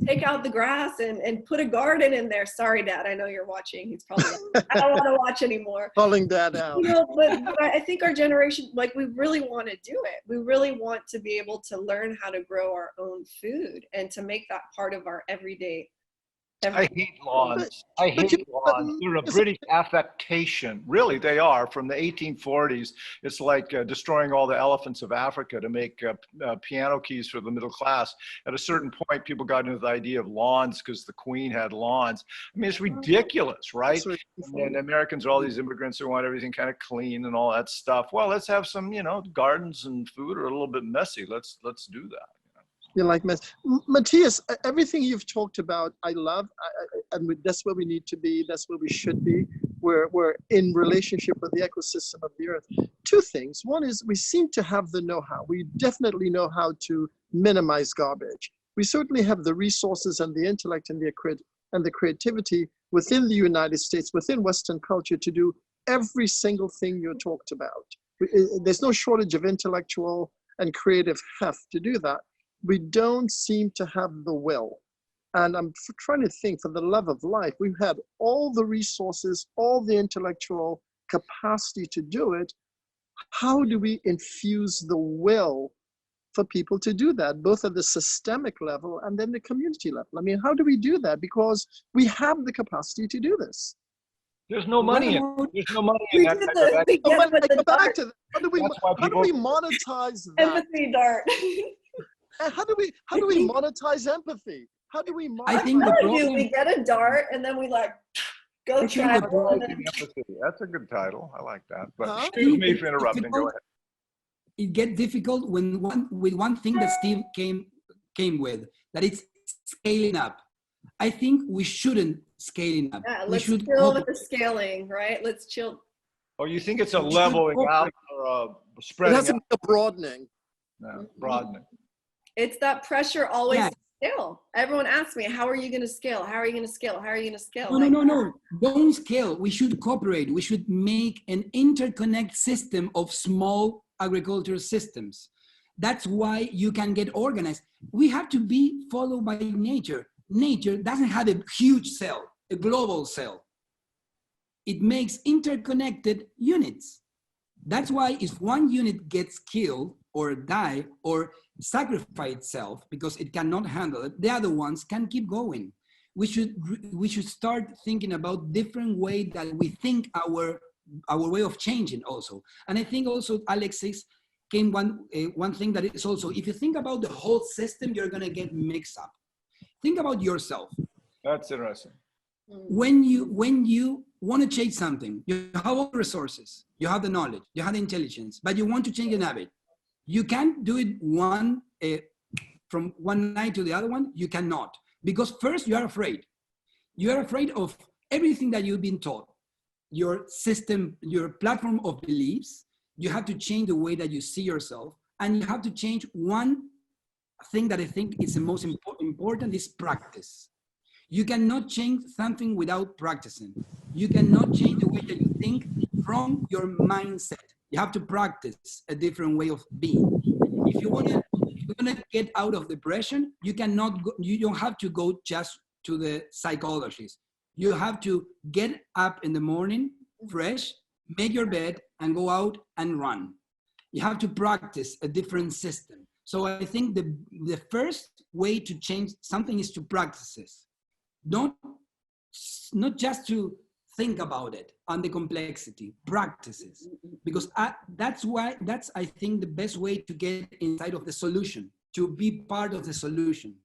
S1: take out the grass and put a garden in there? Sorry, Dad, I know you're watching. He's probably like, I don't want to watch anymore.
S3: Calling Dad out.
S1: You know, but I think our generation, like, we really want to do it. We really want to be able to learn how to grow our own food and to make that part of our everyday.
S4: I hate lawns. I hate lawns. They're a British affectation. Really, they are. From the 1840s, it's like destroying all the elephants of Africa to make piano keys for the middle class. At a certain point, people got into the idea of lawns because the Queen had lawns. I mean, it's ridiculous, right? And Americans are all these immigrants who want everything kind of clean and all that stuff. Well, let's have some, you know, gardens and food are a little bit messy. Let's do that.
S3: You like Matías, everything you've talked about, I love, and that's where we need to be. That's where we should be. We're in relationship with the ecosystem of the earth. 2 things. One is we seem to have the know-how. We definitely know how to minimize garbage. We certainly have the resources and the intellect and the creativity within the United States, within Western culture, to do every single thing you talked about. There's no shortage of intellectual and creative heft to do that. We don't seem to have the will. And I'm trying to think, for the love of life, we've had all the resources, all the intellectual capacity to do it. How do we infuse the will for people to do that, both at the systemic level and then the community level? I mean, how do we do that? Because we have the capacity to do this.
S4: There's no money in it. There's no money in that.
S3: Go back to that. How do we monetize that?
S1: Empathy dart.
S3: How do we monetize empathy? How do we monetize?
S2: I think
S1: we get a dart and then we like go travel.
S4: That's a good title. I like that. But
S2: excuse
S4: me for interrupting. Go ahead.
S2: It gets difficult when one thing that Steve came with, that it's scaling up. I think we shouldn't scaling up.
S1: Yeah, let's chill with the scaling, right? Let's chill.
S4: Oh, you think it's a leveling out or a spreading?
S3: It has to be a broadening.
S4: No, broadening.
S1: It's that pressure always to scale. Everyone asks me, how are you going to scale? How are you going to scale? How are you going to scale?
S2: No. Don't scale. We should cooperate. We should make an interconnect system of small agricultural systems. That's why you can get organized. We have to be followed by nature. Nature doesn't have a huge cell, a global cell. It makes interconnected units. That's why if one unit gets killed or die or sacrifice itself because it cannot handle it, the other ones can keep going. We should start thinking about different ways that we think our way of changing also. And I think also Alexis came one thing that is also, if you think about the whole system, you're gonna get mixed up. Think about yourself.
S4: That's interesting.
S2: when you want to change something, you have all the resources, you have the knowledge, you have the intelligence, but you want to change an habit. You can't do it from one night to the other one. You cannot, because first you are afraid. You are afraid of everything that you've been taught, your system, your platform of beliefs. You have to change the way that you see yourself, and you have to change one thing that I think is the most important is practice. You cannot change something without practicing. You cannot change the way that you think from your mindset. You have to practice a different way of being. If you want to get out of depression, you don't have to go just to the psychologist. You have to get up in the morning, fresh, make your bed, and go out and run. You have to practice a different system. So I think the first way to change something is to practice it. Not just to think about it and the complexity, practices. Because that's I think the best way to get inside of the solution, to be part of the solution.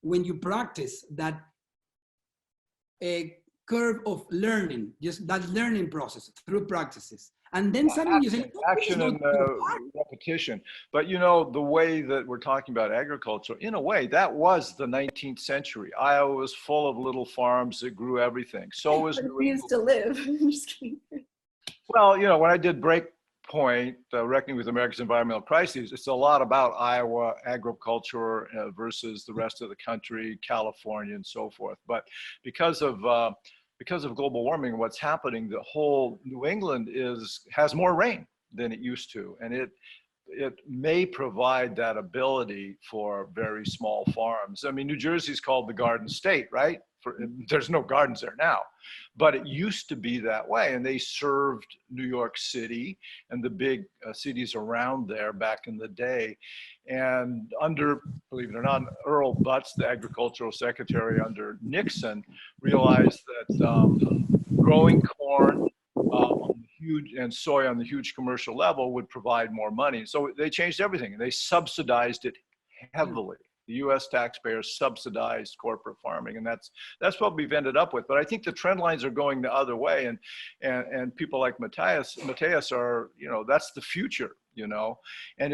S2: When you practice that curve of learning, just that learning process through practices. And then suddenly you say,
S4: action and repetition. But you know, the way that we're talking about agriculture, in a way, that was the 19th century. Iowa was full of little farms that grew everything. So was
S1: we used to live. I'm just kidding.
S4: Well, you know, when I did Breakpoint, Reckoning with America's Environmental Crises, it's a lot about Iowa agriculture versus the rest of the country, California, and so forth. But because of global warming, what's happening, the whole New England has more rain than it used to. And it may provide that ability for very small farms. I mean, New Jersey's called the Garden State, right? There's no gardens there now, but it used to be that way. And they served New York City and the big cities around there back in the day. And under, believe it or not, Earl Butz, the agricultural secretary under Nixon, realized that growing corn on the huge and soy on the huge commercial level would provide more money. So they changed everything and they subsidized it heavily. The U.S. taxpayers subsidized corporate farming, and that's what we've ended up with. But I think the trend lines are going the other way, and people like Matías are, you know, that's the future, you know. And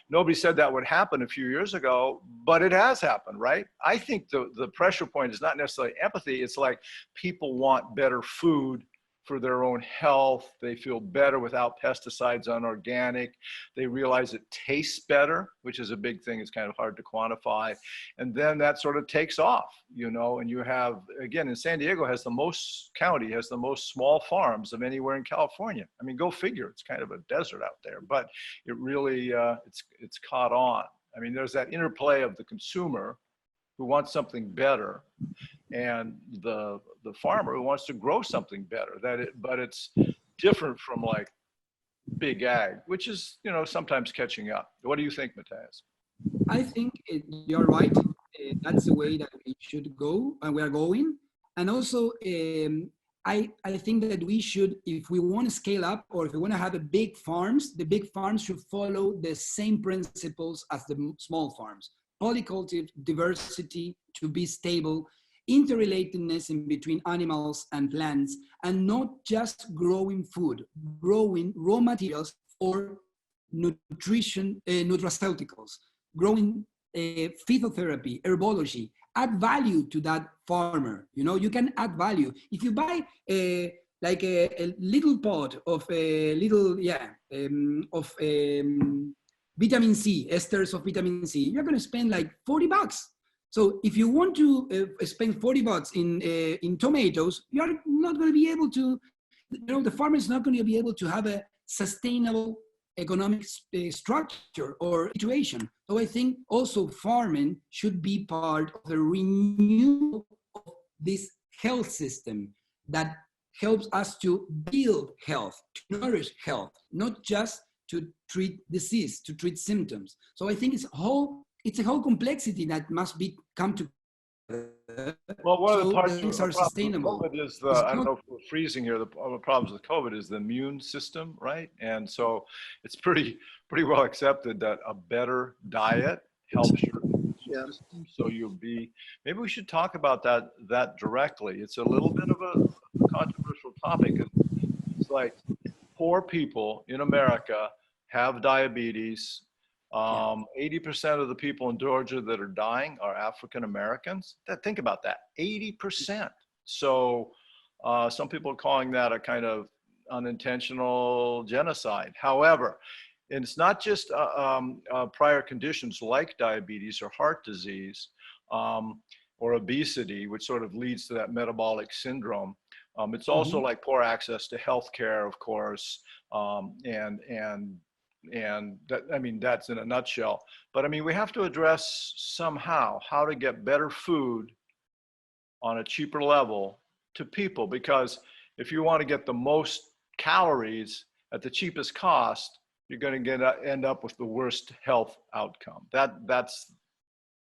S4: nobody said that would happen a few years ago, but it has happened, right? I think the pressure point is not necessarily empathy. It's like people want better food for their own health. They feel better without pesticides on organic. They realize it tastes better, which is a big thing. It's kind of hard to quantify. And then that sort of takes off, you know, and you have, again, in San Diego has the most small farms of anywhere in California. I mean, go figure, it's kind of a desert out there, but it really, it's caught on. I mean, there's that interplay of the consumer who wants something better and the farmer who wants to grow something better, but it's different from like big ag, which is, you know, sometimes catching up. What do you think, Matías?
S2: I think you're right. That's the way that we should go, and we are going. And also, I think that we should, if we want to scale up or if we want to have the big farms should follow the same principles as the small farms. Polyculture, diversity to be stable, interrelatedness in between animals and plants, and not just growing food, growing raw materials for nutrition, nutraceuticals, growing phytotherapy, herbology, add value to that farmer. You know, you can add value. If you buy like a little pot of vitamin C, esters of vitamin C, you're going to spend like $40. So if you want to spend $40 in tomatoes, you're not going to be able to, you know, the farmer is not going to be able to have a sustainable economic structure or situation. So I think also farming should be part of the renewal of this health system that helps us to build health, to nourish health, not just to treat disease, to treat symptoms. So I think it's a whole complexity that must come together.
S4: Well, one of the parts
S2: things
S4: of
S2: are sustainable.
S4: COVID is I don't know if we're freezing here. The problems with COVID is the immune system, right? And so it's pretty well accepted that a better diet helps your
S3: Yeah.
S4: system. So maybe we should talk about that directly. It's a little bit of a controversial topic. It's like poor people in America have diabetes. 80% of the people in Georgia that are dying are African Americans. Think about that, 80%. So some people are calling that a kind of unintentional genocide. However, it's not just prior conditions like diabetes or heart disease or obesity, which sort of leads to that metabolic syndrome. It's also like poor access to healthcare, of course, and that, I mean, that's in a nutshell. But I mean, we have to address somehow how to get better food on a cheaper level to people, because if you want to get the most calories at the cheapest cost, you're going to end up with the worst health outcome. That's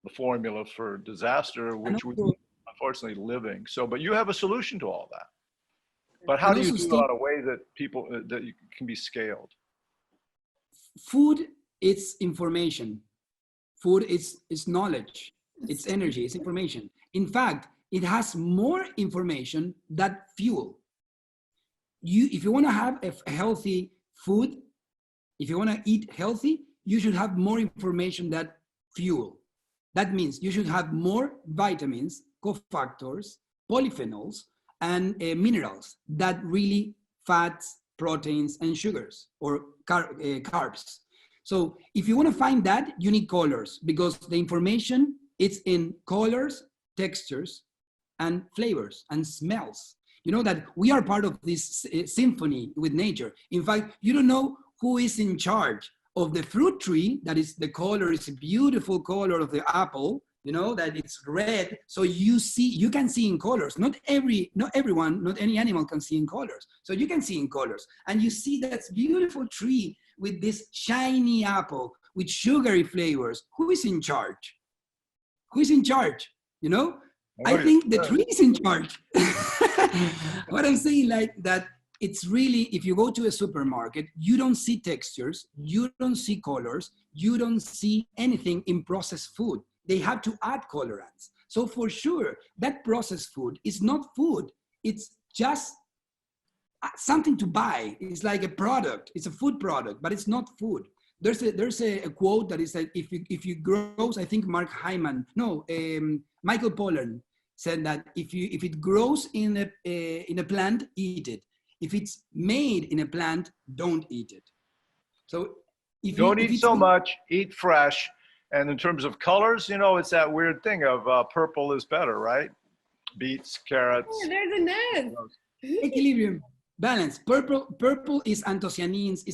S4: the formula for disaster, which we're unfortunately living. So, but you have a solution to all that. But how do you do it in a way that people that you can be scaled?
S2: Food, it's information. Food is knowledge. It's energy. It's information. In fact, it has more information than fuel. If you want to have a healthy food, if you want to eat healthy, you should have more information than fuel. That means you should have more vitamins, cofactors, polyphenols, and minerals that really fats, proteins, and sugars, or carbs. So if you want to find that, you need colors, because the information is in colors, textures, and flavors and smells. You know that we are part of this symphony with nature. In fact, you don't know who is in charge of the fruit tree. That is, the color is a beautiful color of the apple, you know, that it's red. So you can see in colors. Not everyone, not any animal can see in colors. So you can see in colors. And you see that beautiful tree with this shiny apple with sugary flavors. Who is in charge? Who is in charge? You know? I think the tree is in charge. What I'm saying, like that, it's really, if you go to a supermarket, you don't see textures, you don't see colors, you don't see anything in processed food. They have to add colorants. So for sure, that processed food is not food. It's just something to buy. It's like a product. It's a food product, but it's not food. There's a quote that is that if you grows, I think Michael Pollan said that if it grows in a plant, eat it. If it's made in a plant, don't eat it. So
S4: don't eat so much, eat fresh. And in terms of colors, you know, it's that weird thing of purple is better, right? Beets, carrots.
S1: Oh, there's a net.
S2: Equilibrium, balance. Purple is anthocyanins.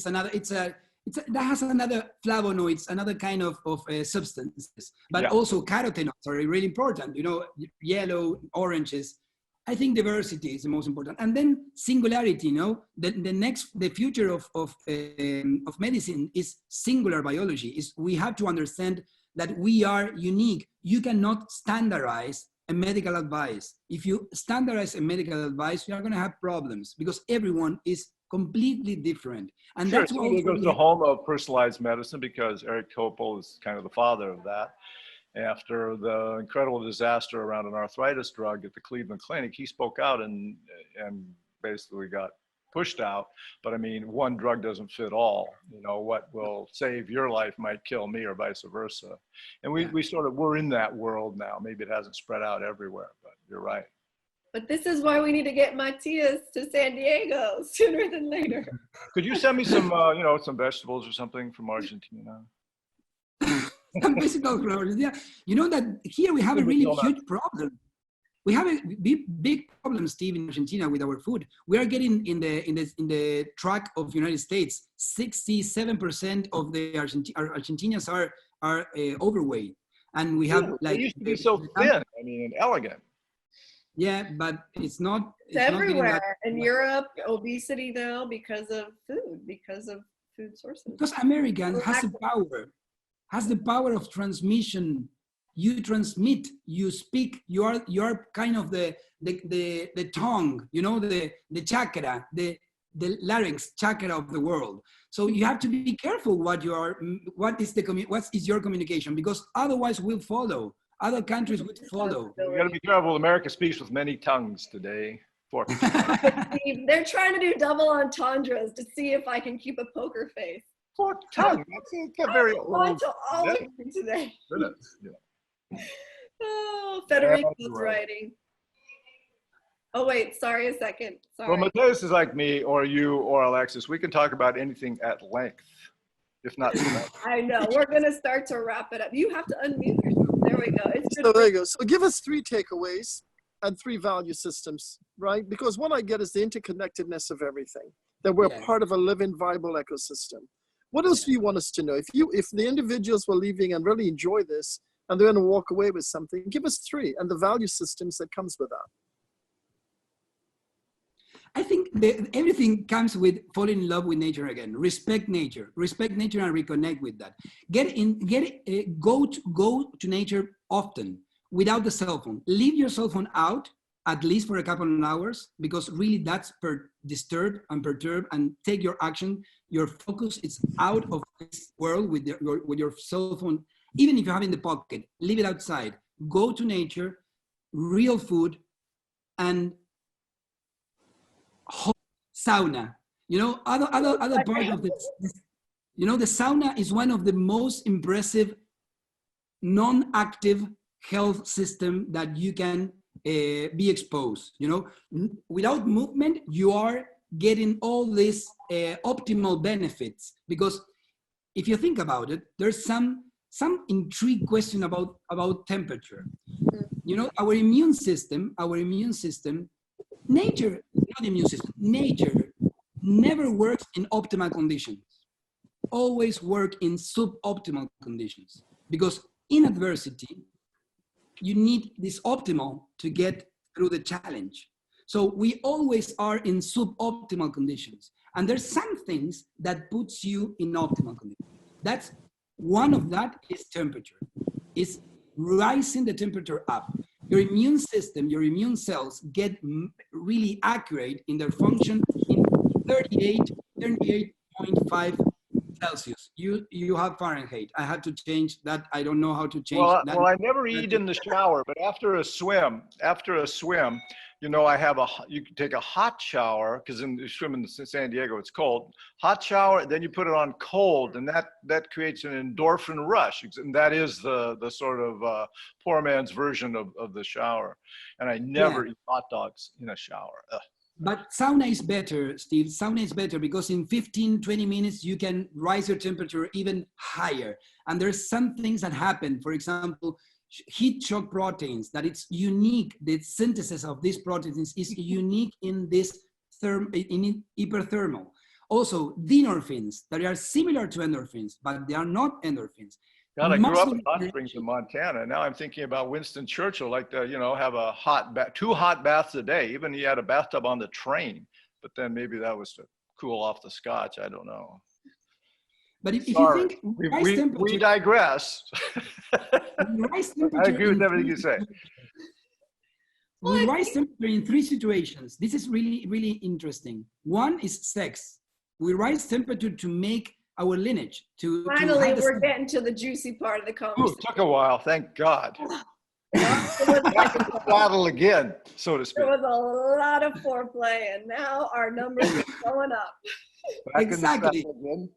S2: That has another flavonoids, another kind of substances, but also carotenoids are really important. You know, yellow, oranges. I think diversity is the most important, and then singularity. You know, the future of medicine is singular biology. We have to understand that we are unique. You cannot standardize a medical advice. If you standardize a medical advice, you are going to have problems because everyone is completely different. And
S4: sure,
S2: that's
S4: so
S2: what
S4: it goes to the home of personalized medicine, because Eric Chappel is kind of the father of that. After the incredible disaster around an arthritis drug at the Cleveland Clinic, he spoke out and basically got pushed out. But I mean, one drug doesn't fit all. You know, what will save your life might kill me, or vice versa. And we're in that world now. Maybe it hasn't spread out everywhere, but you're right.
S1: But this is why we need to get Matías to San Diego sooner than later.
S4: Could you send me some, some vegetables or something from Argentina?
S2: Some physical problems. Yeah, you know that here we have a really huge problem. We have a big problem, Steve, in Argentina with our food. We are getting in the track of United States. 67% of the Argentinians are overweight, and we have
S4: they used to be so thin. I mean, and elegant.
S2: Yeah, but it's not.
S1: It's everywhere in Europe. Obesity now because of food sources.
S2: Because American has the power of transmission. You transmit, you speak. You are kind of the tongue. You know, the chakra, the the larynx chakra of the world. So you have to be careful what is your communication, because otherwise we'll follow. Other countries would follow.
S4: You got to be careful. America speaks with many tongues today.
S1: They're trying to do double entendres to see if I can keep a poker face.
S4: Fork tongue. That's very old.
S1: To all of you today.
S4: Yeah.
S1: Oh, Federico's writing. Oh wait, sorry a second. Sorry.
S4: Well, Matías is like me, or you, or Alexis. We can talk about anything at length, if not too much.
S1: I know. We're gonna start to wrap it up. You have to unmute yourself. There we go. It's
S3: So there you go. So give us 3 takeaways and 3 value systems, right? Because what I get is the interconnectedness of everything, that we're part of a living, viable ecosystem. What else do you want us to know? If the individuals were leaving and really enjoy this, and they're going to walk away with something, give us 3 and the value systems that comes with that.
S2: I think everything comes with falling in love with nature again. Respect nature and reconnect with that. Go to nature often without the cell phone. Leave your cell phone out at least for a couple of hours, because really that's disturbed and perturbed, and take your action. Your focus is out of this world with your cell phone. Even if you have it in the pocket, leave it outside. Go to nature, real food, and sauna. You know, other part of this. You know, the sauna is one of the most impressive non-active health system that you can be exposed. You know, without movement, you are getting all these optimal benefits, because if you think about it, there's some intrigue question about temperature. You know, our immune system, nature, not immune system, nature never works in optimal conditions, always work in suboptimal conditions, because in adversity, you need this optimal to get through the challenge. So we always are in suboptimal conditions. And there's some things that puts you in optimal conditions. That's one of that is temperature, is rising the temperature up. Your immune system, your immune cells get really accurate in their function in 38.5 Celsius. You have Fahrenheit. I had to change that. I don't know how to change that.
S4: Well, I never eat in the shower, but after a swim, you know, you can take a hot shower, because in the swim in San Diego, it's cold. Hot shower, then you put it on cold, and that creates an endorphin rush. And that is the sort of poor man's version of the shower. And I never eat hot dogs in a shower. Ugh.
S2: But sauna is better, Steve. Sauna is better because in 15, 20 minutes, you can rise your temperature even higher. And there's some things that happen. For example, heat shock proteins, that it's unique. The synthesis of these proteins is unique in this in hyperthermal. Also, endorphins that are similar to endorphins, but they are not endorphins.
S4: God, I grew up in hot springs in Montana. Now I'm thinking about Winston Churchill, like have a two hot baths a day. Even he had a bathtub on the train, but then maybe that was to cool off the scotch. I don't know.
S2: But if you think
S4: we digress. I agree with everything you say.
S2: We rise temperature in 3 situations. This is really, really interesting. One is sex. We rise temperature to make our lineage.
S1: Finally, we're getting to the juicy part of the conversation.
S4: It took a while, thank God. Battle again, so to speak.
S2: There
S1: was a lot of foreplay, and now our numbers are going up.
S2: Exactly.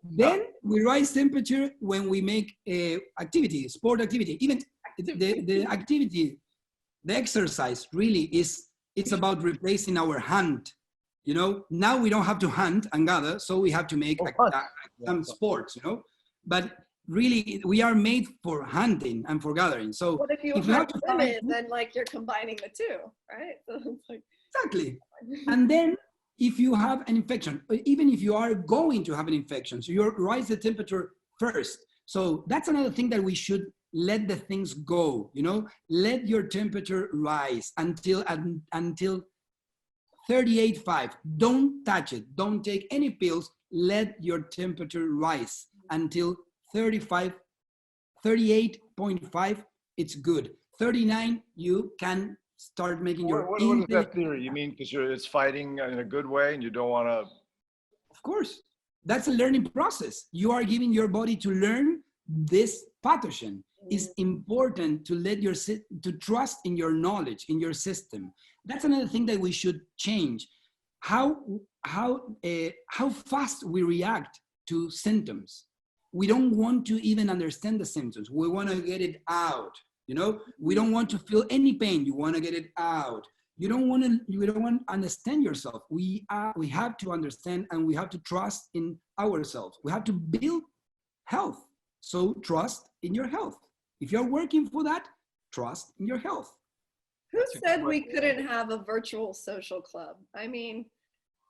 S2: Then we rise temperature when we make activity, sport activity. Even the activity, the exercise really it's about replacing our hunt. You know, now we don't have to hunt and gather, so we have to make some sports, you know. But really, we are made for hunting and for gathering. So
S1: what if you hunt women, then like you're combining the two, right? So it's like...
S2: Exactly. And then if you have an infection, even if you are going to have an infection, so you rise the temperature first. So that's another thing that we should let the things go, you know, let your temperature rise until 38.5. Don't touch it. Don't take any pills. Let your temperature rise until 38.5. It's good. 39, you can start making your
S4: What is that theory? You mean because it's fighting in a good way and you don't want to
S2: Of course. That's a learning process. You are giving your body to learn this pathogen. It's important to to trust in your knowledge, in your system. That's another thing that we should change. How fast we react to symptoms. We don't want to even understand the symptoms. We want to get it out. You know, we don't want to feel any pain. You want to get it out. You don't want to understand yourself. We have to understand, and we have to trust in ourselves. We have to build health. So trust in your health. If you're working for that, trust in your health.
S1: Who said we couldn't have a virtual social club? I mean,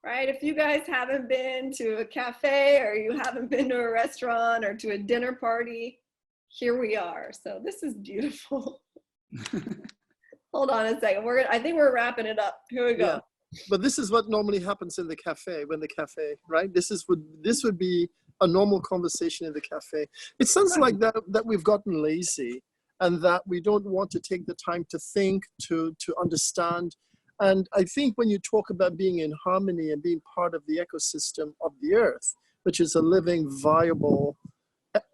S1: right? If you guys haven't been to a cafe, or you haven't been to a restaurant or to a dinner party, here we are. So this is beautiful. Hold on a second. I think we're wrapping it up. Here we go.
S3: Yeah. But this is what normally happens in the cafe, right? This would be a normal conversation in the cafe. It sounds like that we've gotten lazy, and that we don't want to take the time to think, to understand. And I think when you talk about being in harmony and being part of the ecosystem of the earth, which is a living, viable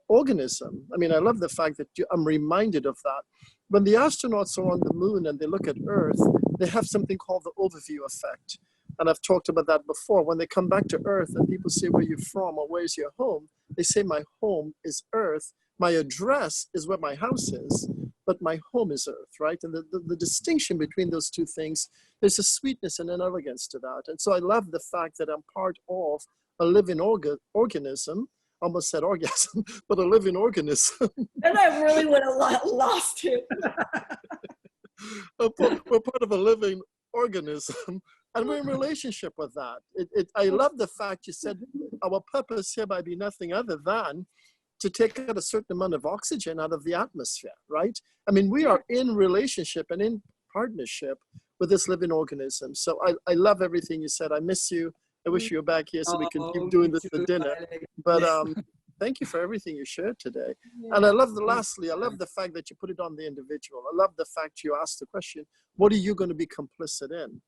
S3: organism. I mean, I love the fact that I'm reminded of that. When the astronauts are on the moon and they look at Earth, they have something called the overview effect. And I've talked about that before. When they come back to Earth and people say, where are you from, or where's your home? They say, my home is Earth. My address is where my house is, but my home is Earth, right? And the distinction between those two things, there's a sweetness and an elegance to that. And so I love the fact that I'm part of a living organism. Almost said orgasm, but a living organism.
S1: And I really would have lost it.
S3: We're part of a living organism, and we're in relationship with that. I love the fact you said our purpose here might be nothing other than to take out a certain amount of oxygen out of the atmosphere, right? I mean, we are in relationship and in partnership with this living organism. So I love everything you said. I miss you. I wish you were back here so we can keep doing this for dinner. But thank you for everything you shared today. And I love lastly, I love the fact that you put it on the individual. I love the fact you asked the question, what are you going to be complicit in,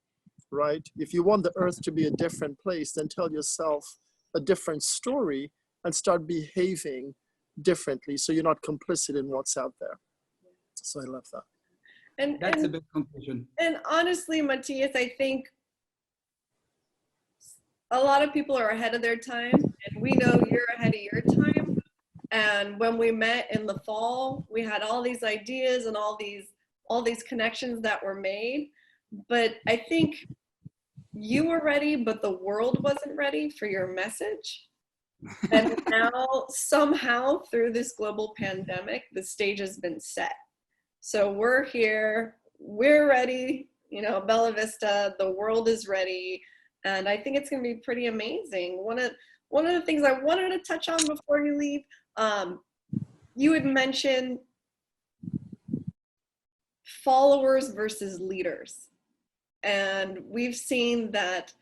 S3: right? If you want the earth to be a different place, then tell yourself a different story and start behaving differently so you're not complicit in what's out there. So I love that.
S1: And
S2: that's a big conclusion.
S1: And honestly, Matías, I think a lot of people are ahead of their time, and we know you're ahead of your time. And when we met in the fall, we had all these ideas and all these connections that were made. But I think you were ready, but the world wasn't ready for your message. And now somehow through this global pandemic, the stage has been set. So we're here, we're ready, you know, Bella Vista, the world is ready. And I think it's going to be pretty amazing. One of the things I wanted to touch on before you leave, you had mentioned followers versus leaders. And we've seen that,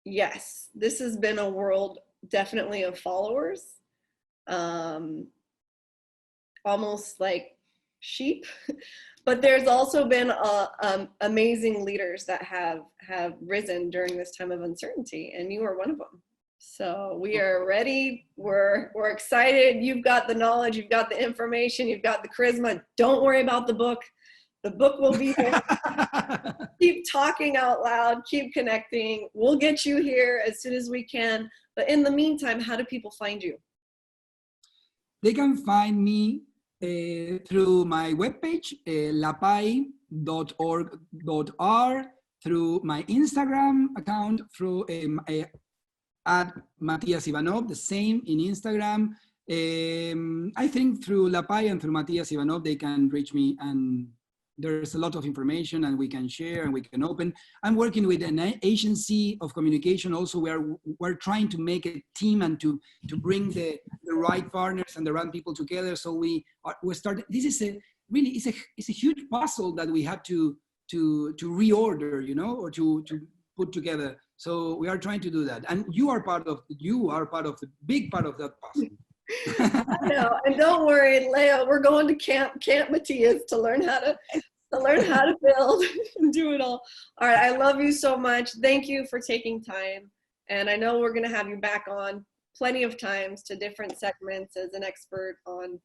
S1: yes, this has been a world definitely of followers, almost like sheep. But there's also been amazing leaders that have risen during this time of uncertainty, and you are one of them. So we are ready. We're excited. You've got the knowledge. You've got the information. You've got the charisma. Don't worry about the book. The book will be there. Keep talking out loud. Keep connecting. We'll get you here as soon as we can. But in the meantime, how do people find you?
S2: They can find me through my webpage, lapai.org.r, through my Instagram account, through at Matias Iwanow, the same in Instagram. I think through Lapai and through Matias Iwanow, they can reach me, and there's a lot of information, and we can share and we can open. I'm working with an agency of communication also, where we're trying to make a team and to bring the right partners and the right people together. So we start. This is it's a huge puzzle that we have to reorder, you know, or to put together. So we are trying to do that, and you are part of the big part of that puzzle.
S1: I know, and don't worry, Leo. We're going to Camp Matías to learn how to build and do it all. All right, I love you so much. Thank you for taking time. And I know we're going to have you back on plenty of times to different segments as an expert on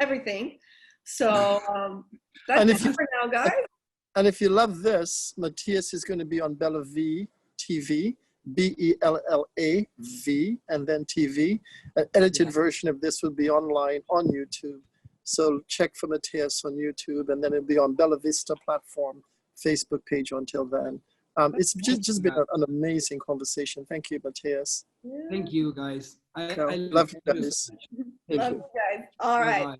S1: everything. So that's it for now, guys.
S3: And if you love this, Matías is going to be on Bella V TV, BELLAV, and then TV. An edited version of this will be online on YouTube. So check for Matías on YouTube, and then it'll be on Bella Vista platform, Facebook page until then. It's just been an amazing conversation. Thank you, Matías.
S2: Thank you, guys. I
S3: love you guys.
S1: Love you guys. All right.
S2: Bye-bye.